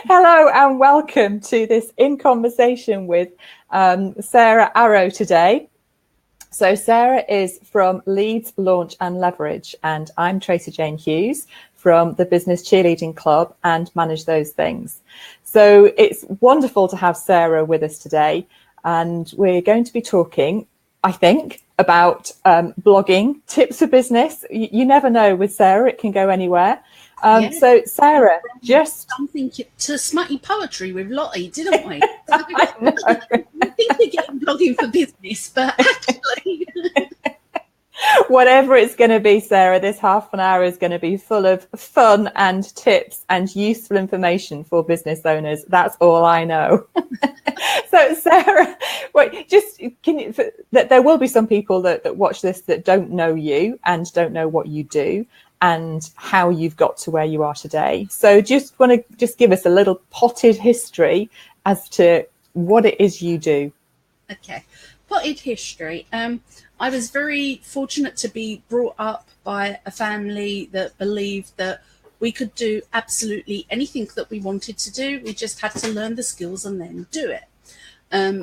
Hello and welcome to this In Conversation with Sarah Arrow today. So Sarah is from Leads, Launch and Leverage, and I'm Tracy Jane Hughes from the Business Cheerleading Club and manage those things. So it's wonderful to have Sarah with us today, and we're going to be talking, I think, about blogging, tips for business. You never know with Sarah, it can go anywhere. So Sarah, just something to smutty poetry with Lottie, didn't we? I think you're getting blogging for business, but actually whatever it's going to be, Sarah, this half an hour is going to be full of fun and tips and useful information for business owners. That's all I know. So Sarah, there will be some people that watch this that don't know you and don't know what you do and how you've got to where you are today. So just want to give us a little potted history as to what it is you do. Okay, potted history. I was very fortunate to be brought up by a family that believed that we could do absolutely anything that we wanted to do. We just had to learn the skills and then do it.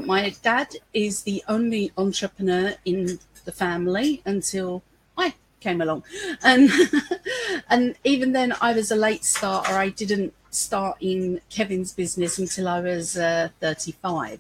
My dad is the only entrepreneur in the family until I came along. And even then I was a late starter. I didn't start in Kevin's business until I was 35.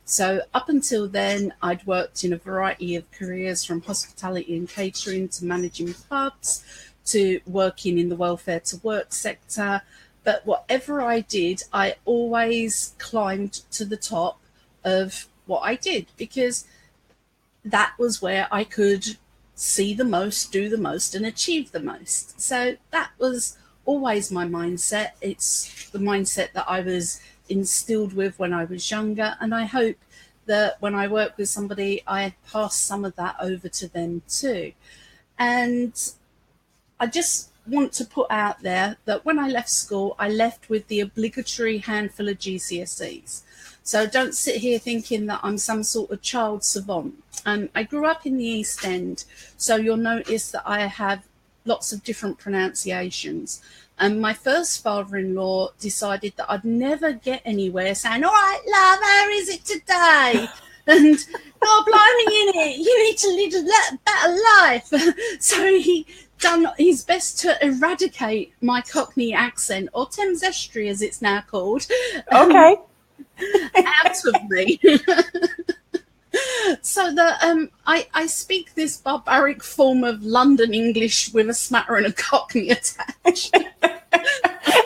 So up until then, I'd worked in a variety of careers, from hospitality and catering to managing pubs to working in the welfare to work sector. But whatever I did, I always climbed to the top of what I did, because that was where I could see the most, do the most and achieve the most. So that was always my mindset. It's the mindset that I was instilled with when I was younger, and I hope that when I work with somebody I pass some of that over to them too. And I just want to put out there that when I left school, I left with the obligatory handful of GCSEs. So don't sit here thinking that I'm some sort of child savant. I grew up in the East End, so you'll notice that I have lots of different pronunciations. And my first father-in-law decided that I'd never get anywhere saying, "All right, love, how is it today?" And, "God, blimey, in it, you need to lead a better life." So he done his best to eradicate my Cockney accent, or Thames Estuary as it's now called, Okay. out of me. So that I speak this barbaric form of London English with a smattering of Cockney attached.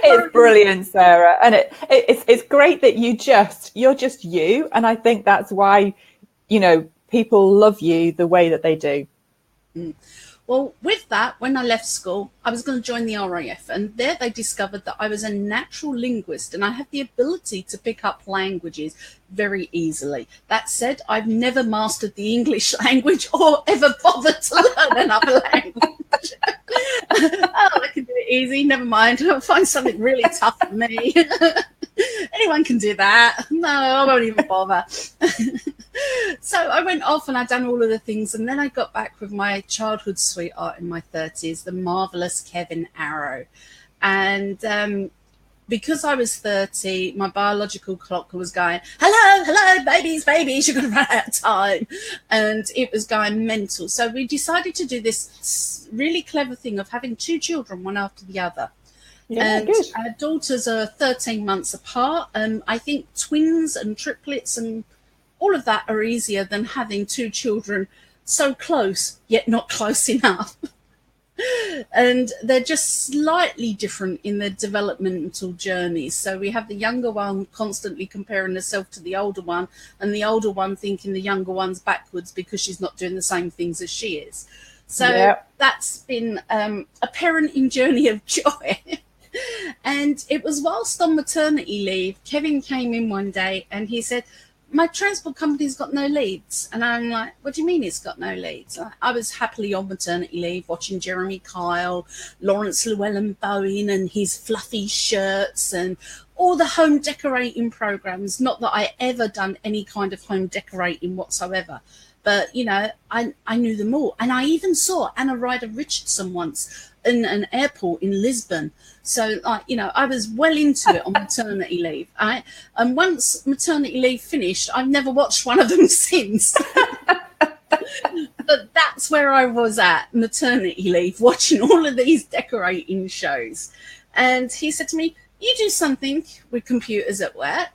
It's brilliant, Sarah, and it's great that you're just you, and I think that's why people love you the way that they do. Well, with that, when I left school, I was going to join the RAF, and there they discovered that I was a natural linguist and I have the ability to pick up languages very easily. That said, I've never mastered the English language or ever bothered to learn another language. Oh, I can do it easy. Never mind. I'll find something really tough for me. Anyone can do that. No, I won't even bother. So I went off and I'd done all of the things, and then I got back with my childhood sweetheart in my 30s, the marvellous Kevin Arrow. And because I was 30, my biological clock was going, hello, babies, you're going to run out of time. And it was going mental. So we decided to do this really clever thing of having two children, one after the other. Yeah, and good. Our daughters are 13 months apart. I think twins and triplets and all of that are easier than having two children so close, yet not close enough. And they're just slightly different in their developmental journeys. So we have the younger one constantly comparing herself to the older one, and the older one thinking the younger one's backwards because she's not doing the same things as she is. So That's been a parenting journey of joy. And it was whilst on maternity leave, Kevin came in one day and he said, "My transport company's got no leads." And I'm like, "What do you mean it's got no leads?" I was happily on maternity leave watching Jeremy Kyle, Lawrence Llewellyn-Bowen and his fluffy shirts and all the home decorating programs. Not that I ever done any kind of home decorating whatsoever. But, I knew them all. And I even saw Anna Ryder Richardson once in an airport in Lisbon. So, I was well into it on maternity leave. And once maternity leave finished, I've never watched one of them since. But that's where I was at maternity leave, watching all of these decorating shows. And he said to me, you do something with computers at work.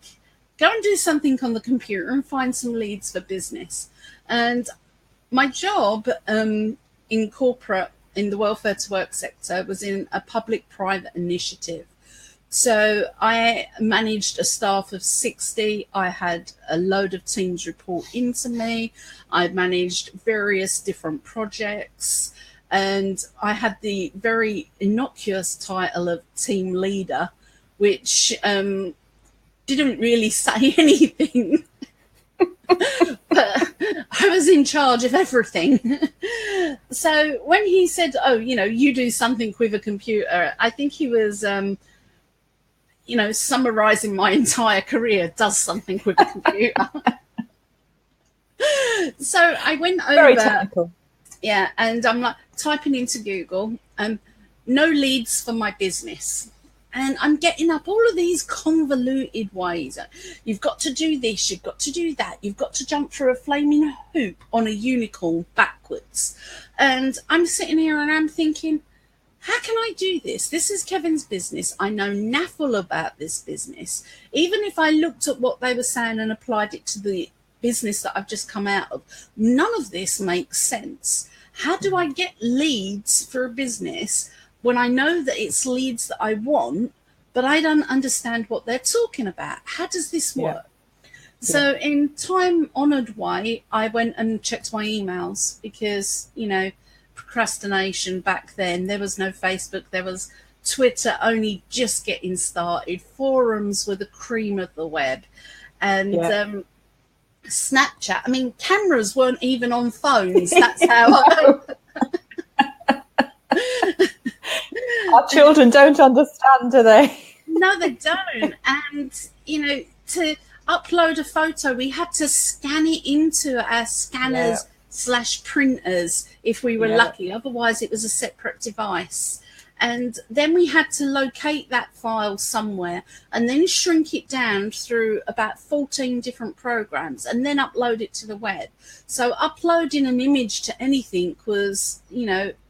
Go and do something on the computer and find some leads for business. And my job in corporate, in the welfare to work sector, was in a public-private initiative. So I managed a staff of 60. I had a load of teams report into me. I managed various different projects. And I had the very innocuous title of team leader, which didn't really say anything. But I was in charge of everything. So when he said, oh, you do something with a computer, I think he was, summarizing my entire career, does something with a computer. So I went over. Very technical. Yeah, and I'm like typing into Google, no leads for my business. And I'm getting up all of these convoluted ways. You've got to do this, you've got to do that, you've got to jump through a flaming hoop on a unicorn backwards. And I'm sitting here and I'm thinking, how can I do this? This is Kevin's business. I know naffle about this business. Even if I looked at what they were saying and applied it to the business that I've just come out of, none of this makes sense. How do I get leads for a business when I know that it's leads that I want, but I don't understand what they're talking about? How does this work? Yeah. So in time-honoured way, I went and checked my emails because, procrastination back then. There was no Facebook. There was Twitter only just getting started. Forums were the cream of the web. And Snapchat, I mean, cameras weren't even on phones. That's how Our children don't understand, do they? No, they don't. And, to upload a photo, we had to scan it into our scanners / printers if we were lucky. Otherwise, it was a separate device. And then we had to locate that file somewhere and then shrink it down through about 14 different programs and then upload it to the web. So uploading an image to anything was,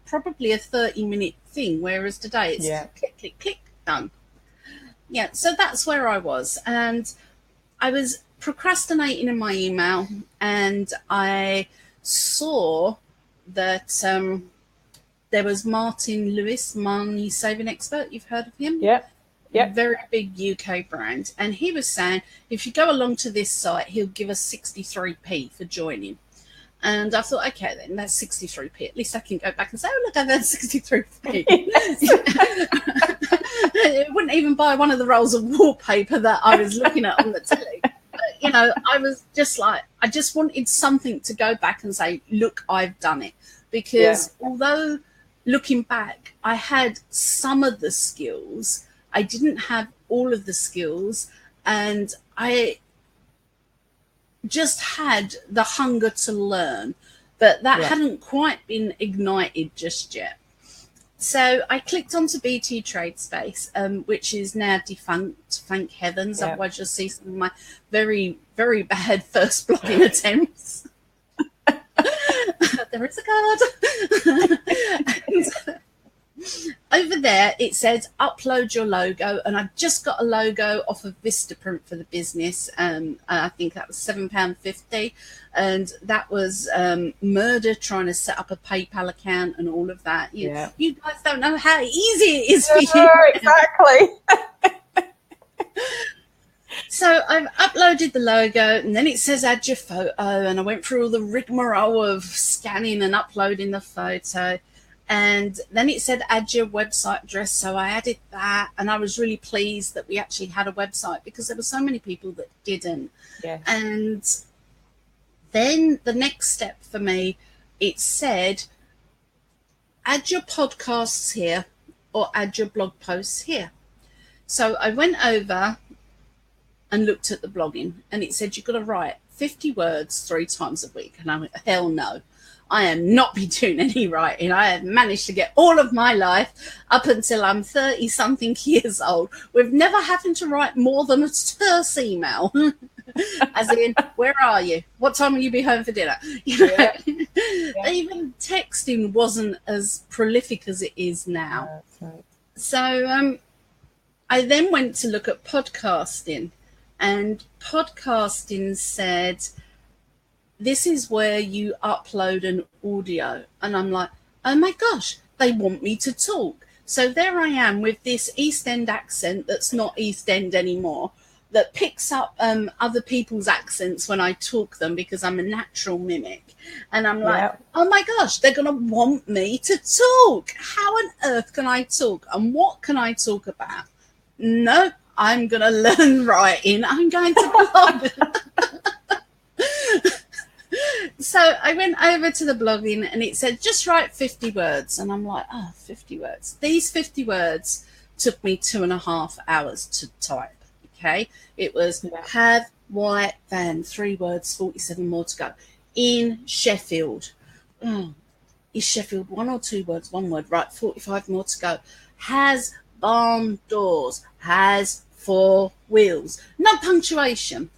probably a 30-minute thing, whereas today it's click, click, click, done. Yeah, so that's where I was. And I was procrastinating in my email and I saw that there was Martin Lewis, Money Saving Expert. You've heard of him? Yeah. Yeah. Very big UK brand. And he was saying, if you go along to this site, he'll give us 63p for joining. And I thought, okay, then that's 63p. At least I can go back and say, oh, look, I've earned 63p. It wouldn't even buy one of the rolls of wallpaper that I was looking at on the telly. But, I was just like, I just wanted something to go back and say, look, I've done it. Because although looking back, I had some of the skills, I didn't have all of the skills, and I just had the hunger to learn, but that hadn't quite been ignited just yet. So I clicked onto BT TradeSpace, which is now defunct, thank heavens. Otherwise you'll see some of my very, very bad first blogging attempts. There is a card. And over there it says upload your logo, and I've just got a logo off of Vistaprint for the business. I think that was £7.50, and that was murder trying to set up a PayPal account and all of that. You guys don't know how easy it is for you. Exactly. So I've uploaded the logo, and then it says add your photo, and I went through all the rigmarole of scanning and uploading the photo. And then it said add your website address, so I added that, and I was really pleased that we actually had a website because there were so many people that didn't. And then the next step for me, it said add your podcasts here or add your blog posts here. So I went over and looked at the blogging, and it said you've got to write 50 words 3 times a week. And I went, hell no. I am not be doing any writing. I have managed to get all of my life up until I'm 30-something years old with never having to write more than a terse email. As in, where are you? What time will you be home for dinner? Yeah. Even texting wasn't as prolific as it is now. That's right. So I then went to look at podcasting, and podcasting said, this is where you upload an audio. And I'm like, oh my gosh, they want me to talk. So there I am with this East End accent that's not East End anymore, that picks up other people's accents when I talk them because I'm a natural mimic. And I'm like, oh my gosh, they're going to want me to talk. How on earth can I talk? And what can I talk about? No, I'm going to learn writing. I'm going to blog. So I went over to the blogging and it said, just write 50 words. And I'm like, 50 words. These 50 words took me 2.5 hours to type. Okay. It was have, white, van, 3 words, 47 more to go. In Sheffield. Is Sheffield 1 or 2 words? 1 word. Right. 45 more to go. Has barn doors. Has 4 wheels. No punctuation.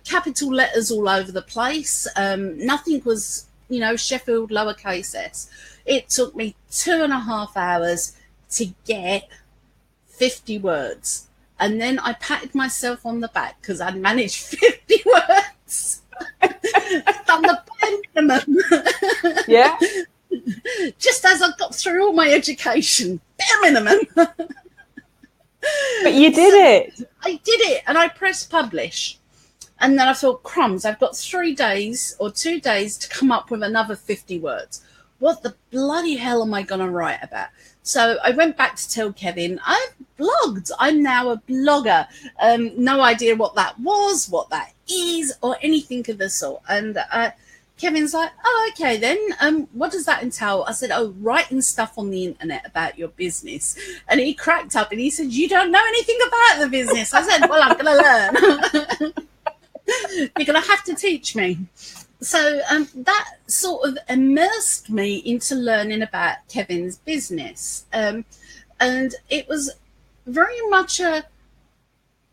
Capital letters all over the place. Nothing was, Sheffield lowercase s. It took me 2.5 hours to get 50 words. And then I patted myself on the back because I'd managed 50 words. Done the bare minimum. Yeah. Just as I got through all my education. Bare minimum. But you did it. I did it. And I pressed publish. And then I thought, crumbs, I've got 3 days or 2 days to come up with another 50 words. What the bloody hell am I going to write about? So I went back to tell Kevin, I've blogged. I'm now a blogger. No idea what that was, what that is, or anything of the sort. And Kevin's like, oh, okay, then what does that entail? I said, writing stuff on the internet about your business. And he cracked up and he said, you don't know anything about the business. I said, well, I'm going to learn. You're going to have to teach me. So that sort of immersed me into learning about Kevin's business. And it was very much a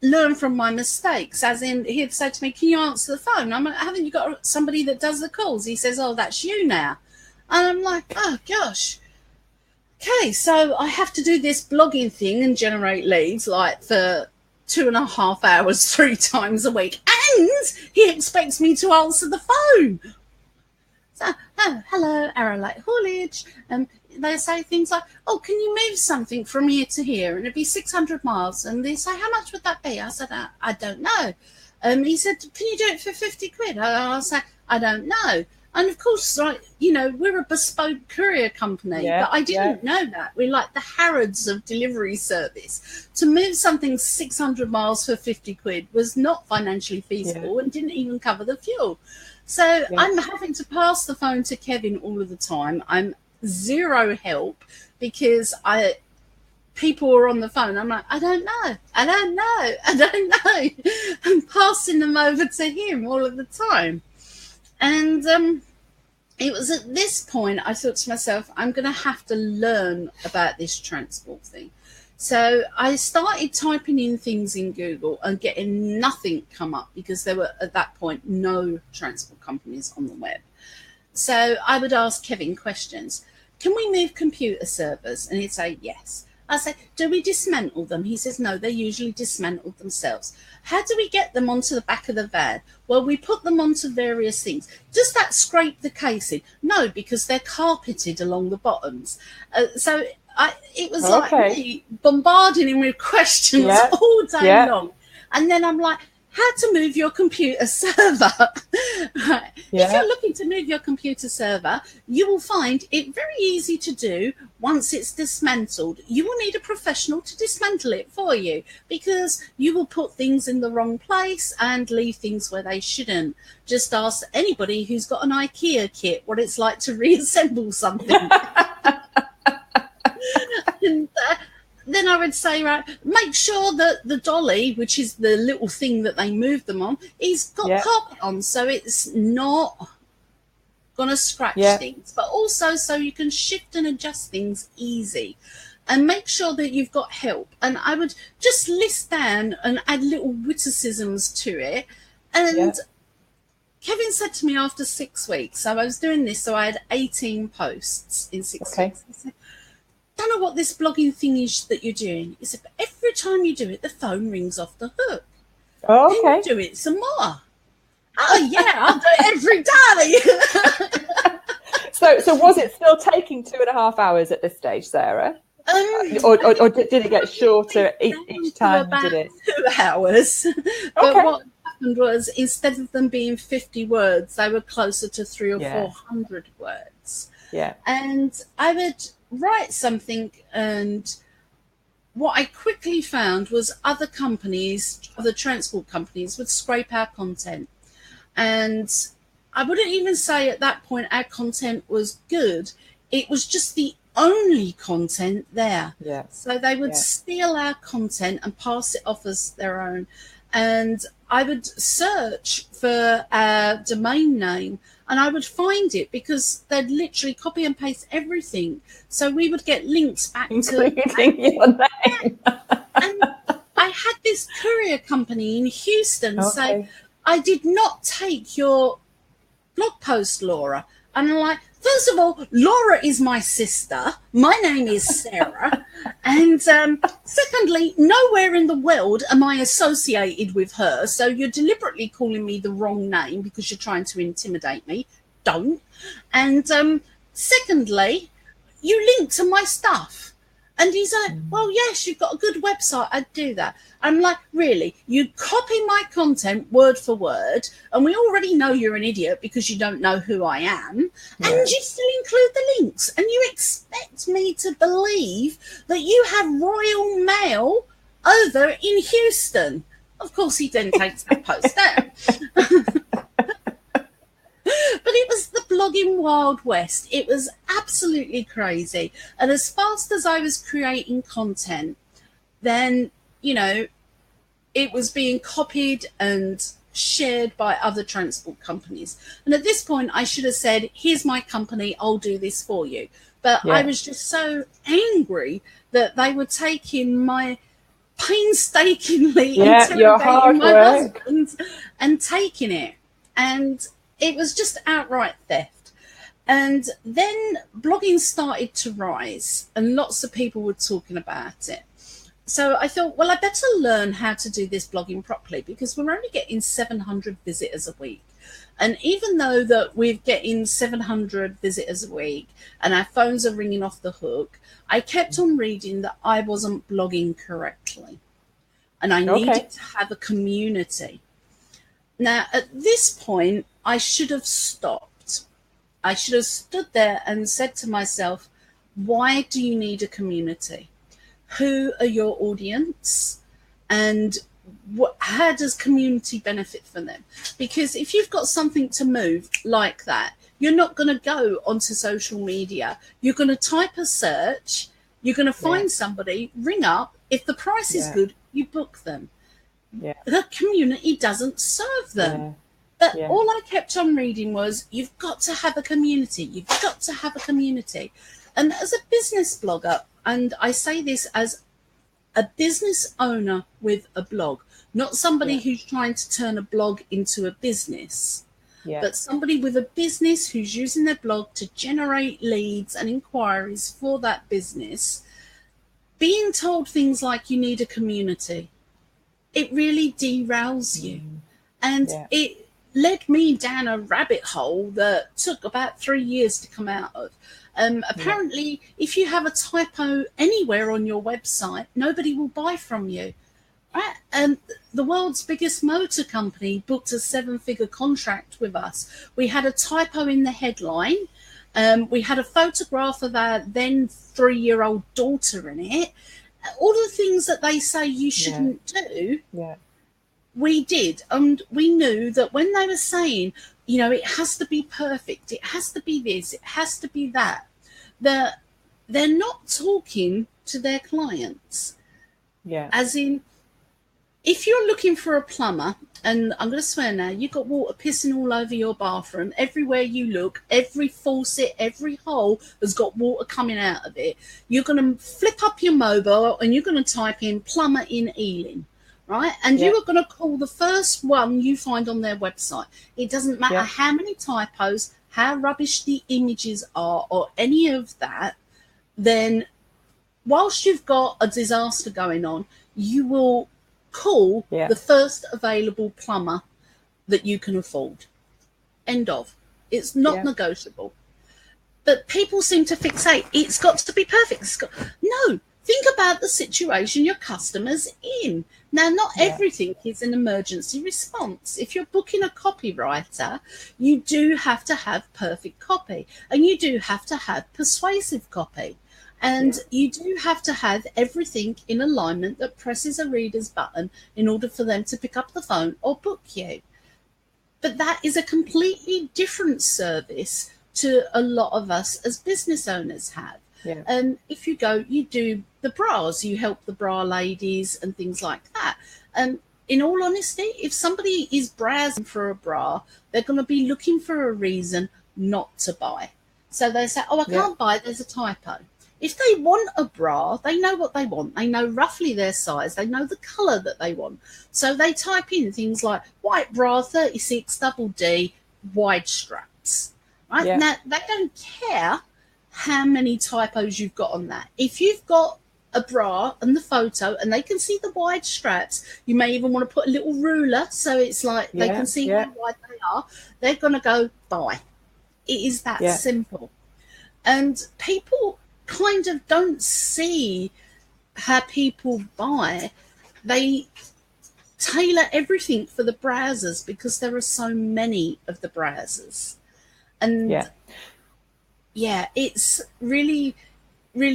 learn from my mistakes, as in he'd say to me, can you answer the phone? I'm like, haven't you got somebody that does the calls? He says, oh, that's you now. And I'm like, oh, gosh. Okay, so I have to do this blogging thing and generate leads like for 2.5 hours 3 times a week, and he expects me to answer the phone. So, hello, Arrowlight Haulage. They say things like, oh, can you move something from here to here? And it'd be 600 miles. And they say, how much would that be? I said, I don't know. He said, can you do it for 50 quid? I said, I don't know. And of course, like, we're a bespoke courier company, but I didn't know that. We're like the Harrods of delivery service. To move something 600 miles for 50 quid was not financially feasible and didn't even cover the fuel. So I'm having to pass the phone to Kevin all of the time. I'm zero help because people are on the phone. I'm like, I don't know. I'm passing them over to him all of the time. And it was at this point I thought to myself, I'm going to have to learn about this transport thing. So I started typing in things in Google and getting nothing come up because there were at that point no transport companies on the web. So I would ask Kevin questions. Can we move computer servers? And he'd say, yes. I say, do we dismantle them? He says, no, they're usually dismantled themselves. How do we get them onto the back of the van? Well, we put them onto various things. Does that scrape the casing? No, because they're carpeted along the bottoms. So it was like me bombarding him with questions all day long. And then I'm like, how to move your computer server. Right. If you're looking to move your computer server, you will find it very easy to do once it's dismantled. You will need a professional to dismantle it for you because you will put things in the wrong place and leave things where they shouldn't. Just ask anybody who's got an IKEA kit what it's like to reassemble something. And then I would say, right, make sure that the dolly, which is the little thing that they move them on, is got carpet on, so it's not going to scratch Yeah. things, but also so you can shift and adjust things easy. And make sure that you've got help. And I would just list down and add little witticisms to it. And Yeah. Kevin said to me after 6 weeks, so I was doing this, so I had 18 posts in 6 Okay. weeks. He said, don't know what this blogging thing is that you're doing. He said, but every time you do it, the phone rings off the hook. Oh, Can okay. you do it some more? Oh, yeah, I'll do it every day. So was it still taking 2.5 hours at this stage, Sarah? Or did it get shorter each time you did it? 2 hours. But Okay. what happened was, instead of them being 50 words, they were closer to 300 or 400 words. Yeah. And I would write something, and what I quickly found was other companies, other transport companies, would scrape our content. And I wouldn't even say at that point our content was good. It was just the only content there. Yeah. So they would steal our content and pass it off as their own. And I would search for our domain name, and I would find it because they'd literally copy and paste everything. So we would get links back including your name. And I had this courier company in Houston say, I did not take your blog post, Laura. And I'm like, first of all, Laura is my sister. My name is Sarah. And secondly, nowhere in the world am I associated with her. So you're deliberately calling me the wrong name because you're trying to intimidate me. Don't. And secondly, you link to my stuff. And he's like, well, yes, you've got a good website. I'd do that. I'm like, really? You copy my content word for word, and we already know you're an idiot because you don't know who I am, and you still include the links, and you expect me to believe that you have Royal Mail over in Houston. Of course, he then takes that post down. But it was the blogging Wild West. It was absolutely crazy. And as fast as I was creating content, then, you know, it was being copied and shared by other transport companies. And at this point, I should have said, here's my company, I'll do this for you. But I was just so angry that they were taking my painstakingly interrogating my husband and taking it. And it was just outright theft. And then blogging started to rise, and lots of people were talking about it. So I thought, well, I better learn how to do this blogging properly, because we're only getting 700 visitors a week. And even though that we're getting 700 visitors a week and our phones are ringing off the hook, I kept on reading that I wasn't blogging correctly. And I needed to have a community. Now, at this point, I should have stopped. I should have stood there and said to myself, why do you need a community? Who are your audience? And how does community benefit from them? Because if you've got something to move like that, you're not going to go onto social media. You're going to type a search. You're going to find somebody, ring up. If the price is good, you book them. The community doesn't serve them. But all I kept on reading was, you've got to have a community. You've got to have a community. And as a business blogger, and I say this as a business owner with a blog, not somebody who's trying to turn a blog into a business, but somebody with a business who's using their blog to generate leads and inquiries for that business, being told things like you need a community, it really derails you. And it led me down a rabbit hole that took about 3 years to come out of. Apparently, if you have a typo anywhere on your website, nobody will buy from you. Right? And the world's biggest motor company booked a 7-figure contract with us. We had a typo in the headline. We had a photograph of our then 3-year-old daughter in it. All the things that they say you shouldn't do, we did. And we knew that when they were saying, you know, it has to be perfect, it has to be this, it has to be that, that they're not talking to their clients. As in, if you're looking for a plumber, and I'm going to swear now, you've got water pissing all over your bathroom, everywhere you look, every faucet, every hole has got water coming out of it, you're going to flip up your mobile and you're going to type in plumber in Ealing, right? And you are going to call the first one you find on their website. It doesn't matter how many typos, how rubbish the images are, or any of that. Then whilst you've got a disaster going on, you will call the first available plumber that you can afford. End of. It's not negotiable. But people seem to fixate, it's got to be perfect. No, think about the situation your customer's in. Now, not everything is an emergency response. If you're booking a copywriter, you do have to have perfect copy, and you do have to have persuasive copy. And you do have to have everything in alignment that presses a reader's button in order for them to pick up the phone or book you. But that is a completely different service to a lot of us as business owners have. If you go, you do the bras, you help the bra ladies and things like that. And in all honesty, if somebody is browsing for a bra, they're going to be looking for a reason not to buy. So they say, oh, I can't buy it, there's a typo. If they want a bra, they know what they want. They know roughly their size. They know the colour that they want. So they type in things like white bra, 36, double D, wide straps. Right? Now, they don't care how many typos you've got on that. If you've got a bra and the photo and they can see the wide straps, you may even want to put a little ruler so it's like they can see how wide they are. They're going to go buy. It is that simple. And people kind of don't see how people buy. They tailor everything for the browsers because there are so many of the browsers. And it's really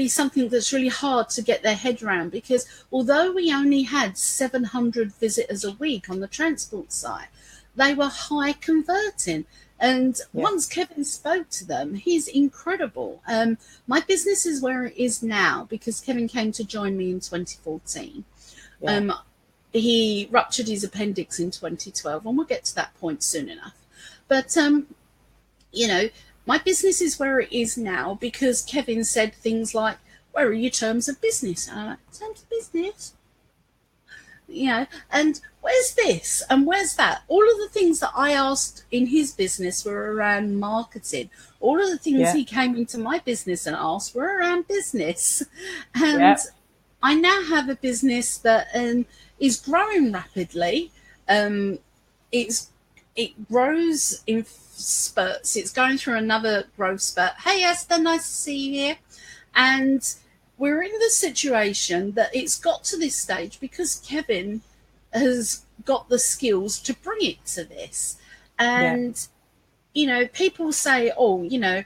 something that's really hard to get their head around, because although we only had 700 visitors a week on the transport site, they were high converting. And once Kevin spoke to them, he's incredible. My business is where it is now because Kevin came to join me in 2014. He ruptured his appendix in 2012, and we'll get to that point soon enough. But, you know, my business is where it is now because Kevin said things like, where are your terms of business? And I'm like, terms of business? You know, and where's this and where's that? All of the things that I asked in his business were around marketing. All of the things he came into my business and asked were around business. And I now have a business that is growing rapidly. It grows in spurts. It's going through another growth spurt. Hey, Esther, nice to see you here. And we're in the situation that it's got to this stage because Kevin has got the skills to bring it to this. And, you know, people say, oh, you know,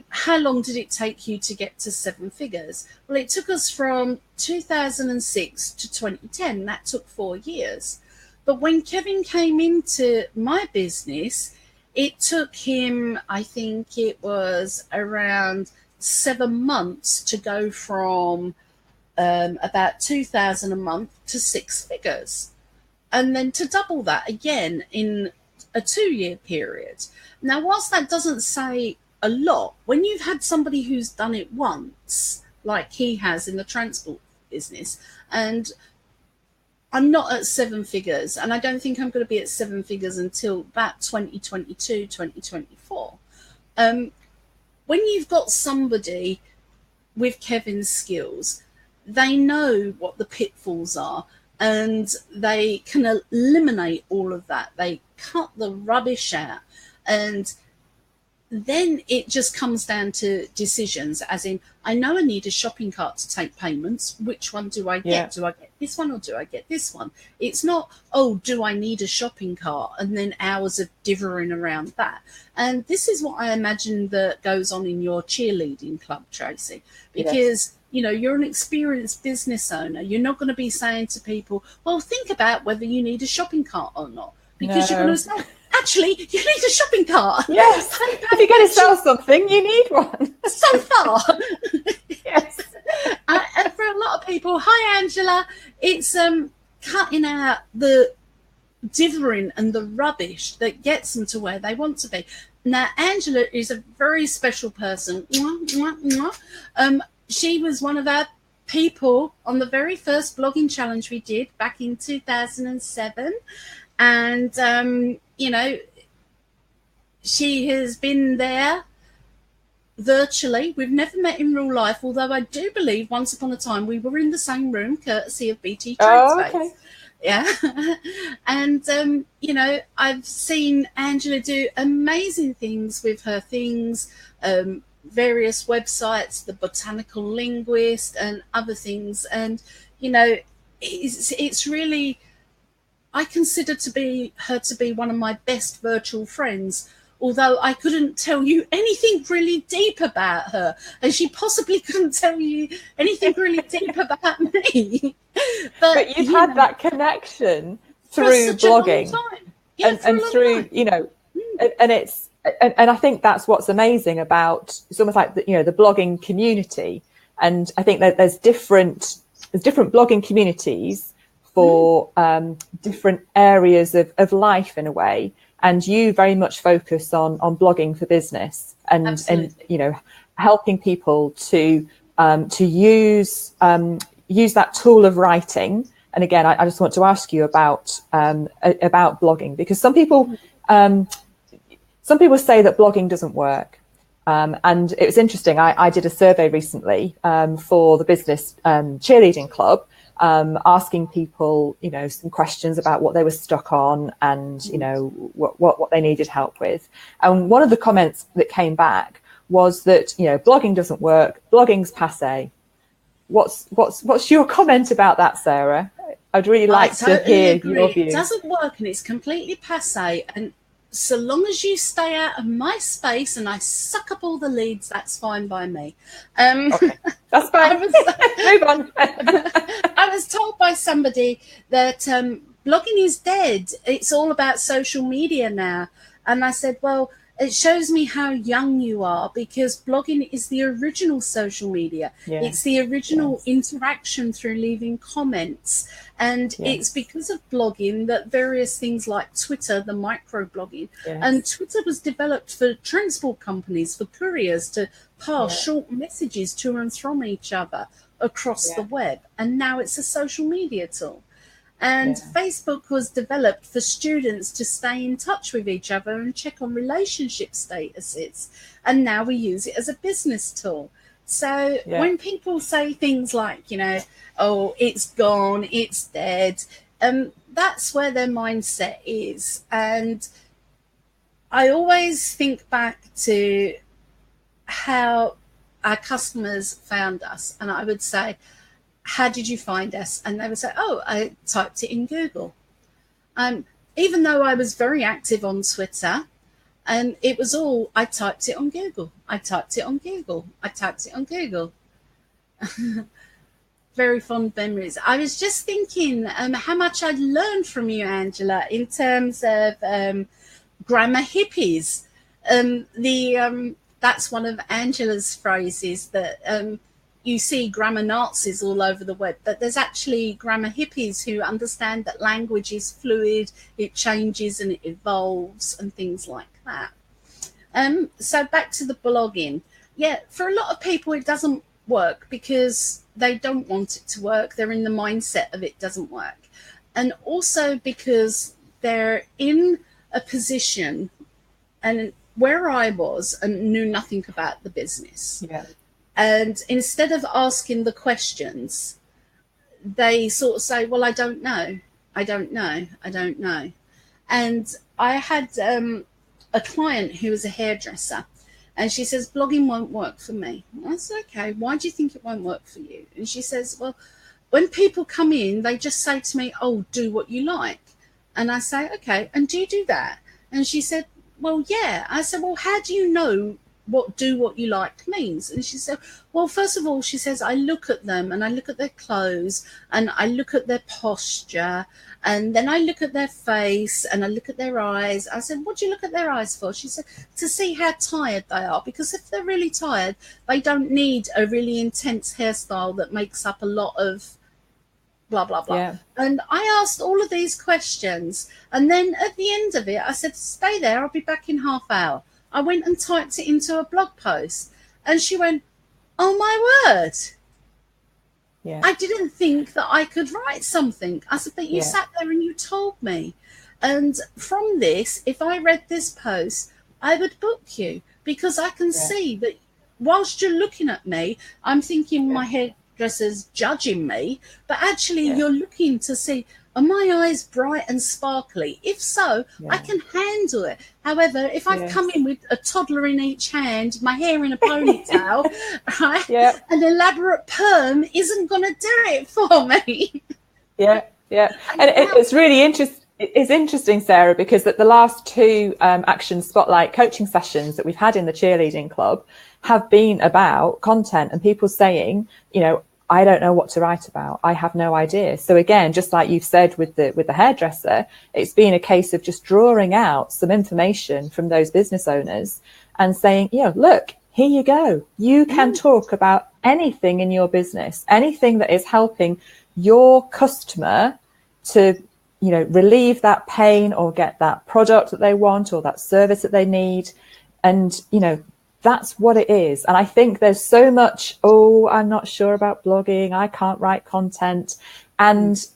how long did it take you to get to 7 figures? Well, it took us from 2006 to 2010. That took 4 years. But when Kevin came into my business, it took him, I think it was around 7 months to go from about 2,000 a month to 6 figures, and then to double that again in a 2-year period. Now, whilst that doesn't say a lot, when you've had somebody who's done it once, like he has in the transport business, and I'm not at 7 figures, and I don't think I'm going to be at 7 figures until about 2022, 2024. When you've got somebody with Kevin's skills, they know what the pitfalls are and they can eliminate all of that. They cut the rubbish out, and then it just comes down to decisions, as in, I know I need a shopping cart to take payments. Which one do I get? Do I get this one or do I get this one? It's not, oh, do I need a shopping cart? And then hours of divvying around that. And this is what I imagine that goes on in your cheerleading club, Tracy, because you know, you're an experienced business owner. You're not going to be saying to people, well, think about whether you need a shopping cart or not, because you're going to say, actually, you need a shopping cart. Yes. If you're going to sell something, you need one. So far. Yes. And for a lot of people, hi, Angela. It's cutting out the dithering and the rubbish that gets them to where they want to be. Now, Angela is a very special person. She was one of our people on the very first blogging challenge we did back in 2007. And, you know, she has been there virtually. We've never met in real life, although I do believe once upon a time we were in the same room, courtesy of BT Tradespace. Okay. Yeah. And, you know, I've seen Angela do amazing things with her things, various websites, the Botanical Linguist and other things. And, you know, it's really, I consider her to be one of my best virtual friends, although I couldn't tell you anything really deep about her, and she possibly couldn't tell you anything really deep about me. But you've had that connection through blogging, and through, you know, and it's, and I think that's what's amazing about, it's almost like the, you know, the blogging community. And I think that there's different blogging communities for different areas of life in a way. And you very much focus on blogging for business and you know, helping people to use that tool of writing. And again, I just want to ask you about blogging, because some people say that blogging doesn't work. And it was interesting. I did a survey recently for the Business Cheerleading Club, asking people, you know, some questions about what they were stuck on and, you know, what they needed help with. And one of the comments that came back was that, you know, blogging doesn't work, blogging's passé. What's your comment about that, Sarah? I'd really like to hear your view. It doesn't work and it's completely passé. And so long as you stay out of my space and I suck up all the leads, that's fine by me. Okay, that's fine. Move on. I was told by somebody that blogging is dead. It's all about social media now. And I said, well, it shows me how young you are, because blogging is the original social media. Yeah. It's the original interaction through leaving comments. And it's because of blogging that various things like Twitter, the microblogging, and Twitter was developed for transport companies, for couriers to pass short messages to and from each other across the web. And now it's a social media tool. And Facebook was developed for students to stay in touch with each other and check on relationship statuses. And now we use it as a business tool. So when people say things like, you know, oh, it's gone, it's dead, that's where their mindset is. And I always think back to how our customers found us. And I would say, how did you find us? And they would say, oh, I typed it in Google. Even though I was very active on Twitter, and it was all, I typed it on Google. I typed it on Google. I typed it on Google. Very fond memories. I was just thinking how much I'd learned from you, Angela, in terms of grammar hippies. That's one of Angela's phrases, that you see grammar Nazis all over the web, but there's actually grammar hippies who understand that language is fluid, it changes and it evolves and things like that. So back to the blogging. Yeah, for a lot of people it doesn't work because they don't want it to work. They're in the mindset of it doesn't work. And also because they're in a position, and where I was and knew nothing about the business. Yeah. And instead of asking the questions, they sort of say, well, I don't know. I don't know. I don't know. And I had a client who was a hairdresser, and she says, blogging won't work for me. I said, okay, why do you think it won't work for you? And she says, well, when people come in, they just say to me, oh, do what you like. And I say, okay, and do you do that? And she said, well, yeah. I said, well, how do you know what do what you like means? And she said, well, first of all, she says, I look at them and I look at their clothes and I look at their posture and then I look at their face and I look at their eyes. I said, what do you look at their eyes for? She said, to see how tired they are, because if they're really tired, they don't need a really intense hairstyle that makes up a lot of blah, blah, blah. Yeah. And I asked all of these questions. And then at the end of it, I said, stay there, I'll be back in half hour. I went and typed it into a blog post. And she went, oh my word. Yeah. I didn't think that I could write something. I said, but you sat there and you told me. And from this, if I read this post, I would book you, because I can see that whilst you're looking at me, I'm thinking my hairdresser's judging me, but actually you're looking to see, are my eyes bright and sparkly? If so, I can handle it. However, if I've come in with a toddler in each hand, my hair in a ponytail, right, an elaborate perm isn't going to do it for me. And it's really interesting. It's interesting, Sarah, because at the last two Action Spotlight coaching sessions that we've had in the cheerleading club have been about content, and people saying, you know, I don't know what to write about. I have no idea. So again, just like you've said with the hairdresser, it's been a case of just drawing out some information from those business owners and saying, you know, look, here you go. You can talk about anything in your business, anything that is helping your customer to, you know, relieve that pain or get that product that they want or that service that they need. And, you know, that's what it is. And I think there's so much, oh, I'm not sure about blogging, I can't write content. And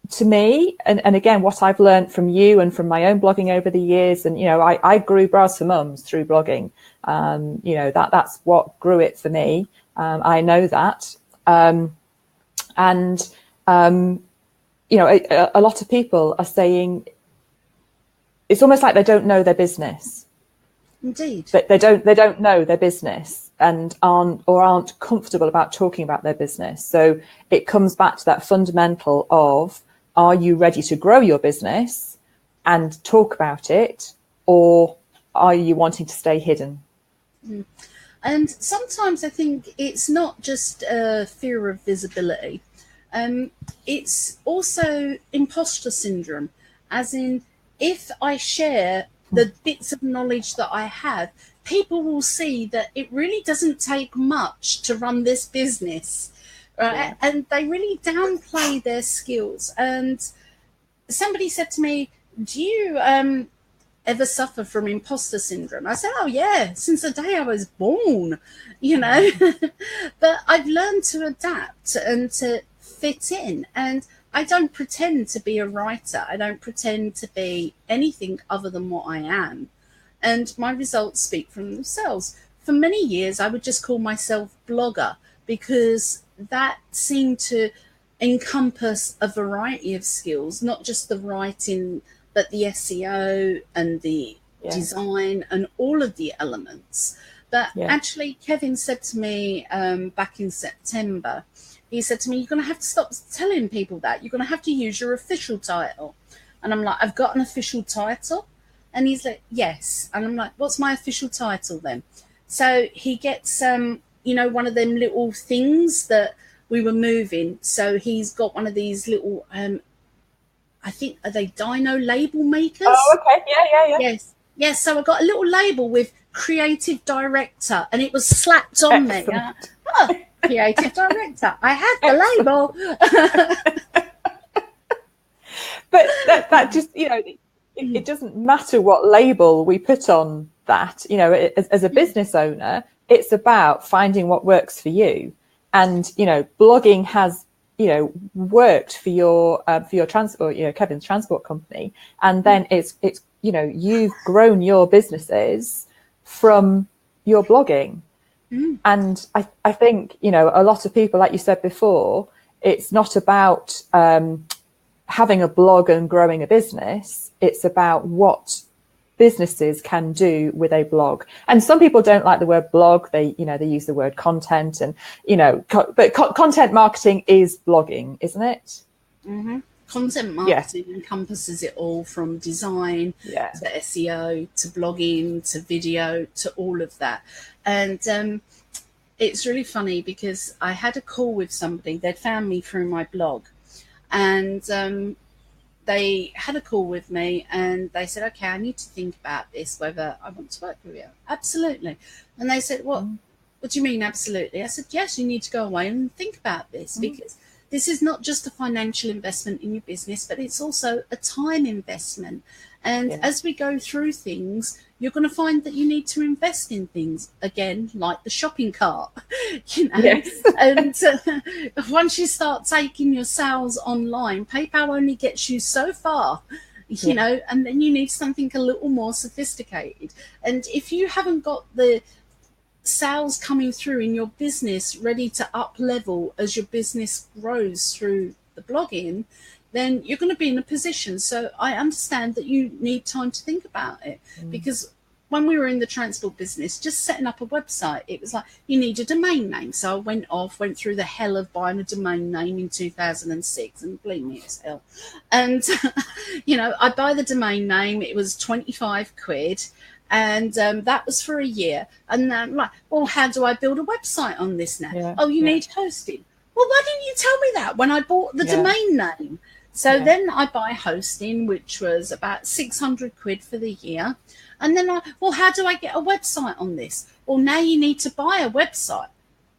to me, and again, what I've learned from you and from my own blogging over the years, and, you know, I grew Bras for Mums through blogging. You know, that's what grew it for me. I know that. You know, a lot of people are saying it's almost like they don't know their business. Indeed. They don't know their business and aren't comfortable about talking about their business. So it comes back to that fundamental of, are you ready to grow your business and talk about it, or are you wanting to stay hidden? And sometimes I think it's not just a fear of visibility. It's also imposter syndrome, as in, if I share the bits of knowledge that I have, people will see that it really doesn't take much to run this business, right? And they really downplay their skills. And somebody said to me, do you ever suffer from imposter syndrome? I said, oh yeah, since the day I was born, you know. But I've learned to adapt and to fit in, and I don't pretend to be a writer. I don't pretend to be anything other than what I am. And my results speak for themselves. For many years, I would just call myself blogger, because that seemed to encompass a variety of skills, not just the writing, but the SEO and the design and all of the elements. But actually, Kevin said to me back in September, he said to me, you're going to have to stop telling people that. You're going to have to use your official title. And I'm like, I've got an official title? And he's like, yes. And I'm like, what's my official title then? So he gets, you know, one of them little things that we were moving. So he's got one of these little, I think, are they dino label makers? Oh, okay. Yeah. Yes. So I got a little label with creative director, and it was slapped on me. Creative director. I have the label. But that just, you know, it doesn't matter what label we put on that. You know, as a business owner, it's about finding what works for you. And, you know, blogging has, you know, worked for your transport, you know, Kevin's transport company. And then it's, you know, you've grown your businesses from your blogging. And I think, you know, a lot of people, like you said before, it's not about having a blog and growing a business. It's about what businesses can do with a blog. And some people don't like the word blog. They, you know, they use the word content, and, you know, but content marketing is blogging, isn't it? Mm-hmm. Content marketing encompasses it all, from design to SEO to blogging to video to all of that. And it's really funny, because I had a call with somebody. They'd found me through my blog, and they had a call with me, and they said, okay, I need to think about this, whether I want to work with you. Absolutely. And they said, what do you mean absolutely? I said, yes, you need to go away and think about this, because this is not just a financial investment in your business, but it's also a time investment. And as we go through things, you're going to find that you need to invest in things again, like the shopping cart, you know. Yes. And once you start taking your sales online, PayPal only gets you so far, you know, and then you need something a little more sophisticated. And if you haven't got the sales coming through in your business ready to up level as your business grows through the blogging, then you're going to be in a position. So I understand that you need time to think about it, because when we were in the transport business, just setting up a website, it was like you need a domain name. So I went through the hell of buying a domain name in 2006, and believe me, it's hell. And you know, I buy the domain name, it was 25 quid. And that was for a year. And then, like, well, how do I build a website on this now? Oh, you need hosting. Well, why didn't you tell me that when I bought the domain name? So then I buy hosting, which was about 600 quid for the year. And then well, how do I get a website on this? Well, now you need to buy a website.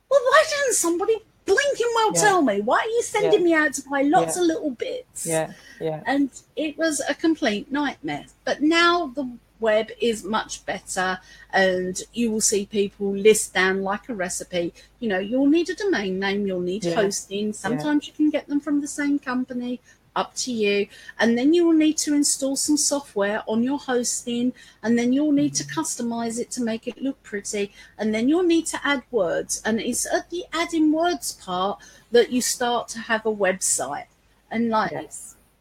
Well, why didn't somebody blinking well tell me? Why are you sending me out to buy lots of little bits? And it was a complete nightmare. But now the web is much better, and you will see people list down like a recipe. You know, you'll need a domain name, you'll need hosting. Sometimes you can get them from the same company, up to you. And then you will need to install some software on your hosting, and then you'll need to customize it to make it look pretty, and then you'll need to add words. And it's at the adding words part that you start to have a website. And like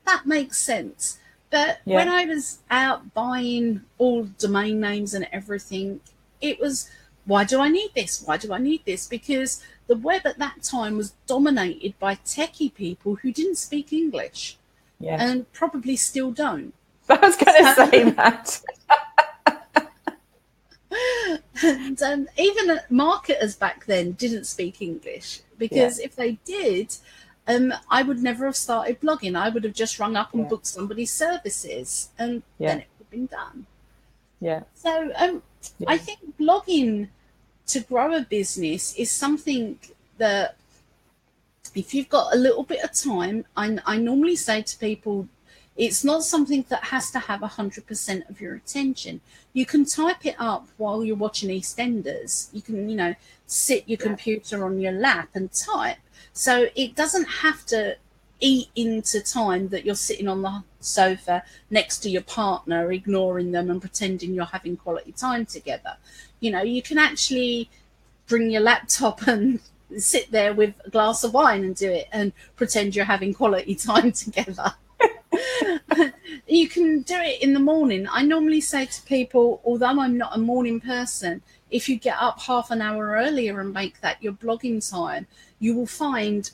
that makes sense. But when I was out buying all domain names and everything, it was, why do I need this? Why do I need this? Because the web at that time was dominated by techie people who didn't speak English and probably still don't. I was going to say that. And even marketers back then didn't speak English, because if they did, I would never have started blogging. I would have just rung up and booked somebody's services, and then it would have been done. So I think blogging to grow a business is something that, if you've got a little bit of time, I normally say to people, it's not something that has to have 100% of your attention. You can type it up while you're watching EastEnders. You can, you know, sit your computer on your lap and type. So it doesn't have to eat into time that you're sitting on the sofa next to your partner, ignoring them and pretending you're having quality time together. You know, you can actually bring your laptop and sit there with a glass of wine and do it and pretend you're having quality time together. You can do it in the morning. I normally say to people, although I'm not a morning person, if you get up half an hour earlier and make that your blogging time, you will find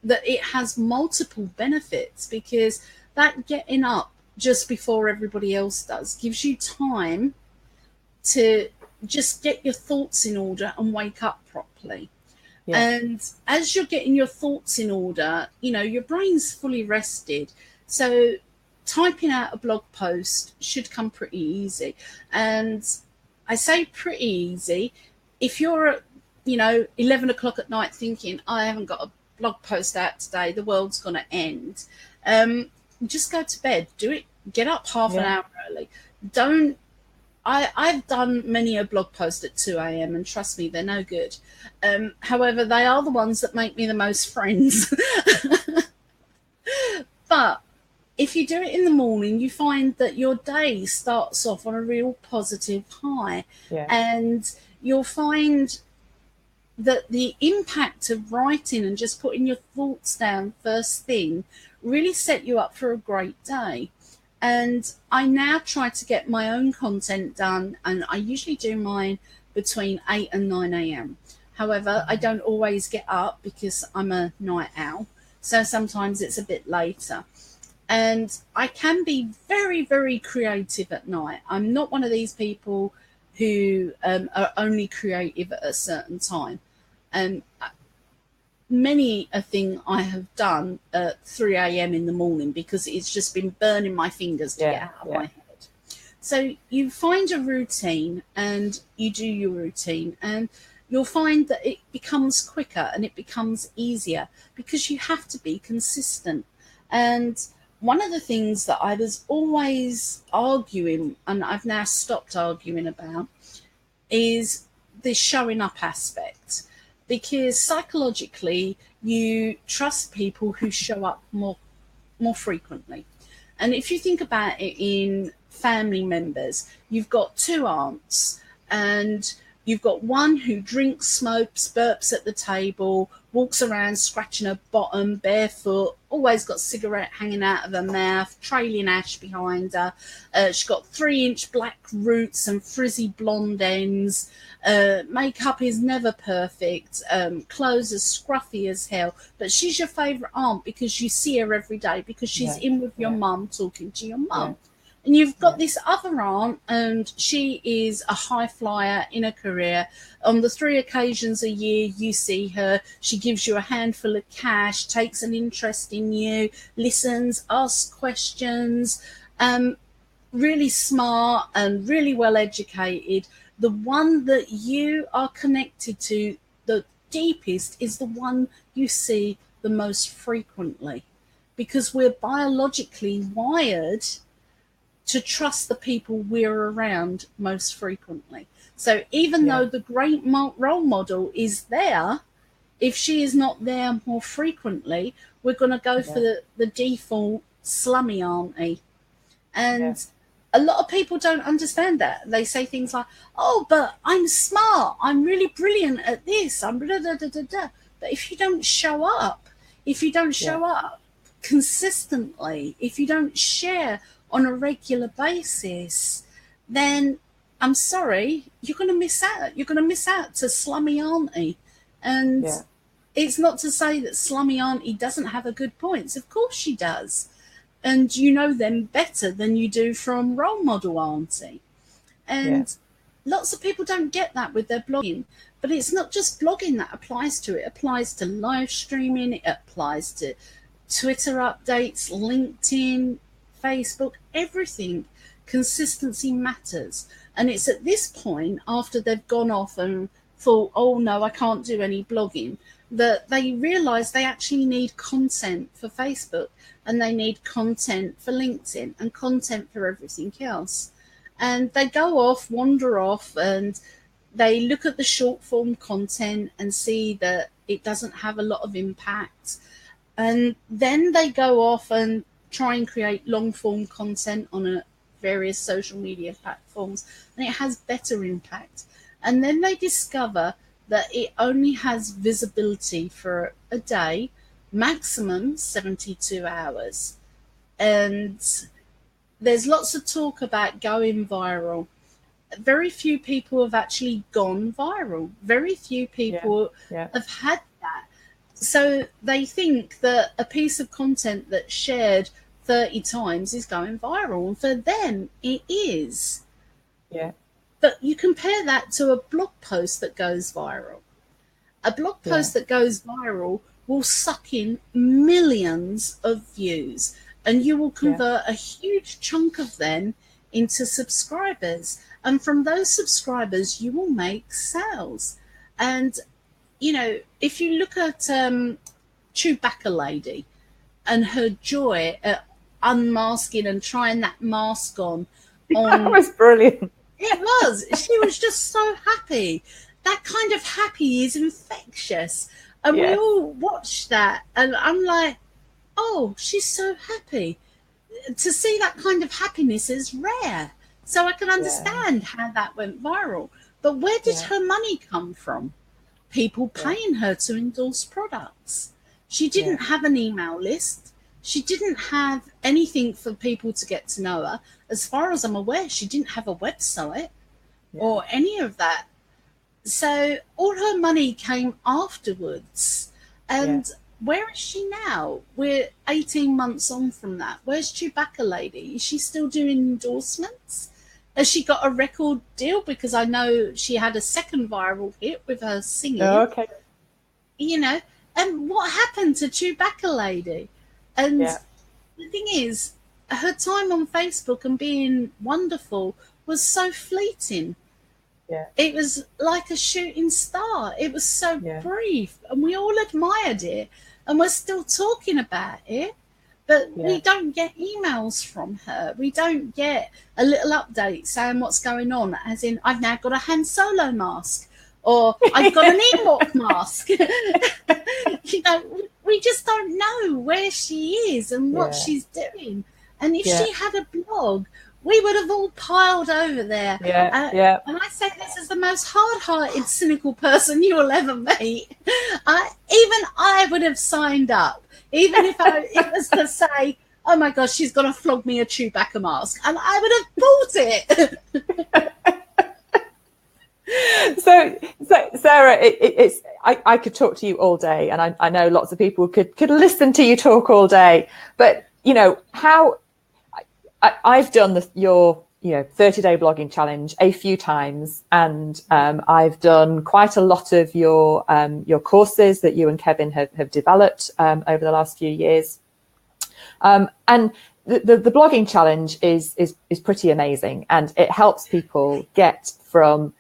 that it has multiple benefits, because that getting up just before everybody else does gives you time to just get your thoughts in order and wake up properly. And as you're getting your thoughts in order, you know, your brain's fully rested. So typing out a blog post should come pretty easy. And I say pretty easy. If you're at, you know, 11 o'clock at night thinking, I haven't got a blog post out today, the world's going to end, just go to bed. Do it. Get up half an hour early. I've done many a blog post at 2 a.m. and trust me, they're no good. However, they are the ones that make me the most friends. But if you do it in the morning, you find that your day starts off on a real positive high. And you'll find that the impact of writing and just putting your thoughts down first thing really set you up for a great day. And I now try to get my own content done, and I usually do mine between 8 and 9 a.m. However, I don't always get up because I'm a night owl, so sometimes it's a bit later. And I can be very, very creative at night. I'm not one of these people who are only creative at a certain time. And many a thing I have done at 3 a.m. in the morning, because it's just been burning my fingers to get out of my head. So you find a routine and you do your routine, and you'll find that it becomes quicker and it becomes easier because you have to be consistent. And one of the things that I was always arguing, and I've now stopped arguing about, is the showing up aspect. Because psychologically, you trust people who show up more frequently. And if you think about it in family members, you've got two aunts, and you've got one who drinks, smokes, burps at the table, walks around scratching her bottom, barefoot, always got a cigarette hanging out of her mouth, trailing ash behind her. She's got 3-inch black roots and frizzy blonde ends. Makeup is never perfect. Clothes are scruffy as hell. But she's your favourite aunt because you see her every day, because she's in with your mum, talking to your mum. And you've got this other aunt, and she is a high flyer in her career. On the 3 occasions a year you see her, she gives you a handful of cash, takes an interest in you, listens, asks questions, really smart and really well educated. The one that you are connected to the deepest is the one you see the most frequently, because we're biologically wired to trust the people we're around most frequently. So even though the great role model is there, if she is not there more frequently, we're going to go for the default slummy auntie. And a lot of people don't understand that. They say things like, oh, but I'm smart, I'm really brilliant at this, I'm blah, blah, blah, blah, blah. But if you don't show up, consistently, if you don't share on a regular basis, then I'm sorry, you're going to miss out. You're going to miss out to slummy auntie. And it's not to say that slummy auntie doesn't have a good points. Of course she does. And you know them better than you do from role model auntie. And lots of people don't get that with their blogging. But it's not just blogging that applies to it. It applies to live streaming. It applies to Twitter updates, LinkedIn, Facebook, everything. Consistency matters. And it's at this point, after they've gone off and thought, oh no, I can't do any blogging, that they realise they actually need content for Facebook, and they need content for LinkedIn, and content for everything else. And they go off, wander off, and they look at the short form content and see that it doesn't have a lot of impact. And then they go off and try and create long form content on various social media platforms, and it has better impact. And then they discover that it only has visibility for a day, maximum 72 hours. And there's lots of talk about going viral. Very few people have actually gone viral. Very few people have had that. So they think that a piece of content that's shared 30 times is going viral, and for them it is. But you compare that to a blog post that goes viral. A blog post that goes viral will suck in millions of views, and you will convert a huge chunk of them into subscribers. And from those subscribers, you will make sales. And, you know, if you look at Chewbacca Lady and her joy at unmasking and trying that mask on. That was brilliant. It was. She was just so happy. That kind of happy is infectious. And we all watched that. And I'm like, oh, she's so happy. To see that kind of happiness is rare. So I can understand how that went viral. But where did her money come from? People paying her to endorse products. She didn't have an email list. She didn't have anything for people to get to know her. As far as I'm aware, she didn't have a website or any of that. So all her money came afterwards. And where is she now? We're 18 months on from that. Where's Chewbacca Lady? Is she still doing endorsements? Has she got a record deal? Because I know she had a second viral hit with her singing. Oh, okay. You know, and what happened to Chewbacca Lady? And the thing is, her time on Facebook and being wonderful was so fleeting. it was like a shooting star. It was so Yeah. brief, and we all admired it, and we're still talking about it. But we don't get emails from her. We don't get a little update saying what's going on, as in, I've now got a Han Solo mask, or I've got an Ewok mask. We just don't know where she is and what she's doing. And if she had a blog, we would have all piled over there. And I say this as the most hard-hearted, cynical person you will ever meet. Even I would have signed up, even if it was to say, oh my gosh, she's going to flog me a Chewbacca mask. And I would have bought it. So Sarah, I could talk to you all day, and I know lots of people could listen to you talk all day. But, how I've done your 30-day blogging challenge a few times, and I've done quite a lot of your courses that you and Kevin have developed over the last few years. And the blogging challenge is pretty amazing, and it helps people get from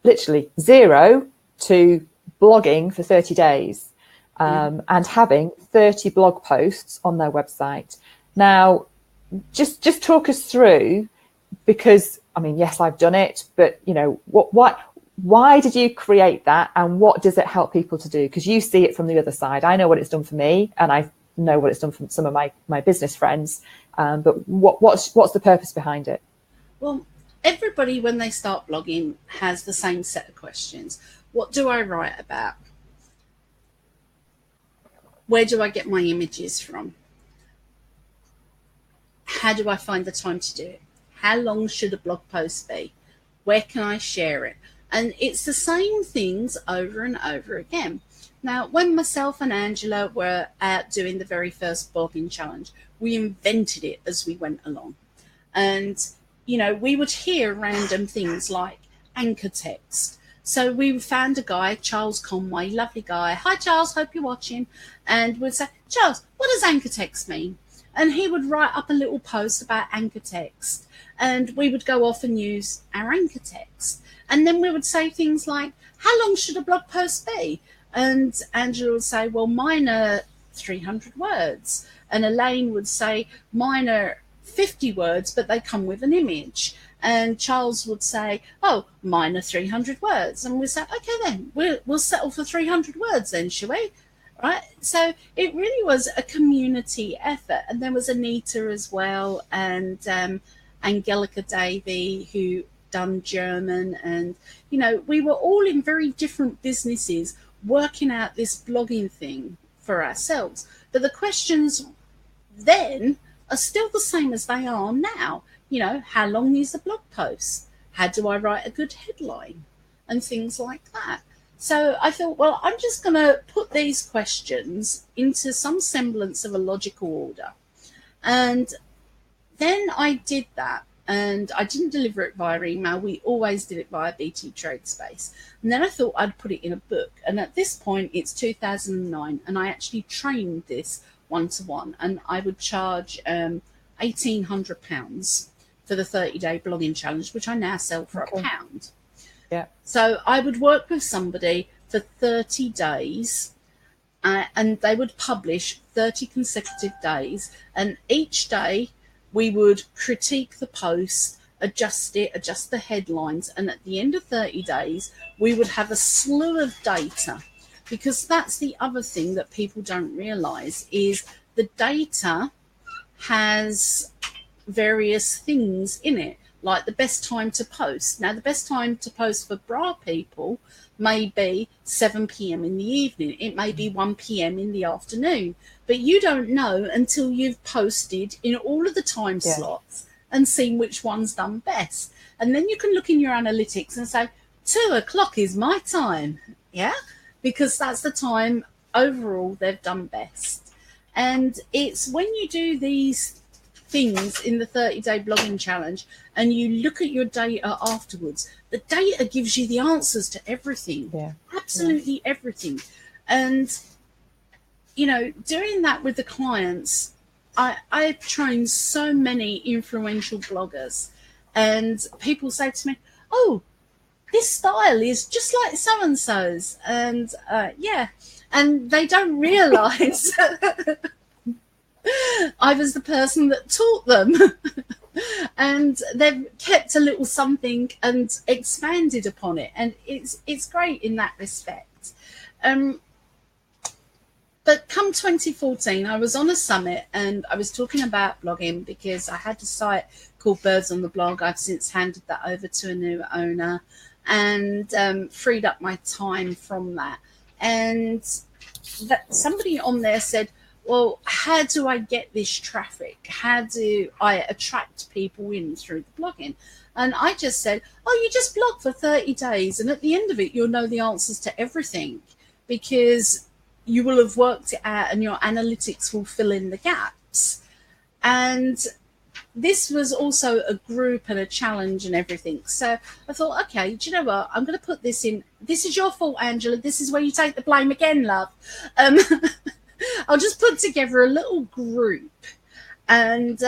literally zero to blogging for 30 days and having 30 blog posts on their website. Now, just talk us through, because yes, I've done it, but why did you create that, and what does it help people to do? Because you see it from the other side. I know what it's done for me, and I know what it's done for some of my business friends. But what's the purpose behind it? Well, everybody, when they start blogging, has the same set of questions. What do I write about? Where do I get my images from? How do I find the time to do it? How long should a blog post be? Where can I share it? And it's the same things over and over again. Now, when myself and Angela were out doing the very first blogging challenge, we invented it as we went along. And, we would hear random things like anchor text. So we found a guy, Charles Conway, lovely guy. Hi, Charles, hope you're watching. And we'd say, Charles, what does anchor text mean? And he would write up a little post about anchor text, and we would go off and use our anchor text. And then we would say things like, how long should a blog post be? And Angela would say, well, mine are 300 words. And Elaine would say, mine are 50 words, but they come with an image. And Charles would say, oh, mine are 300 words. And we'd say, okay, then we'll settle for 300 words then, shall we? Right, so it really was a community effort. And there was Anita as well, and Angelica Davey, who done German, and we were all in very different businesses working out this blogging thing for ourselves. But the questions then are still the same as they are now. How long is a blog post? How do I write a good headline? And things like that. So I thought, well, I'm just going to put these questions into some semblance of a logical order. And then I did that, and I didn't deliver it via email. We always did it via BT Tradespace. And then I thought I'd put it in a book. And at this point, it's 2009, and I actually trained this one-to-one, and I would charge £1,800 for the 30-day blogging challenge, which I now sell for £1. Yeah. So I would work with somebody for 30 days, and they would publish 30 consecutive days. And each day we would critique the post, adjust the headlines. And at the end of 30 days, we would have a slew of data, because that's the other thing that people don't realize is the data has various things in it, like the best time to post. Now, the best time to post for bra people may be 7 p.m. in the evening. It may be 1 p.m. in the afternoon. But you don't know until you've posted in all of the time slots and seen which one's done best. And then you can look in your analytics and say, 2 o'clock is my time. Yeah? Because that's the time overall they've done best. And it's when you do these things in the 30-day blogging challenge and you look at your data afterwards, the data gives you the answers to everything. Absolutely everything. And doing that with the clients, I've trained so many influential bloggers, and people say to me, oh, this style is just like so-and-so's. And and they don't realise I was the person that taught them. And they've kept a little something and expanded upon it. And it's great in that respect. But come 2014, I was on a summit and I was talking about blogging because I had a site called Birds on the Blog. I've since handed that over to a new owner and freed up my time from that. And that somebody on there said, well, how do I get this traffic? How do I attract people in through the blogging? And I just said, oh, you just blog for 30 days. And at the end of it, you'll know the answers to everything because you will have worked it out and your analytics will fill in the gaps. And this was also a group and a challenge and everything. So I thought, okay, do you know what? I'm going to put this in. This is your fault, Angela. This is where you take the blame again, love. I'll just put together a little group and,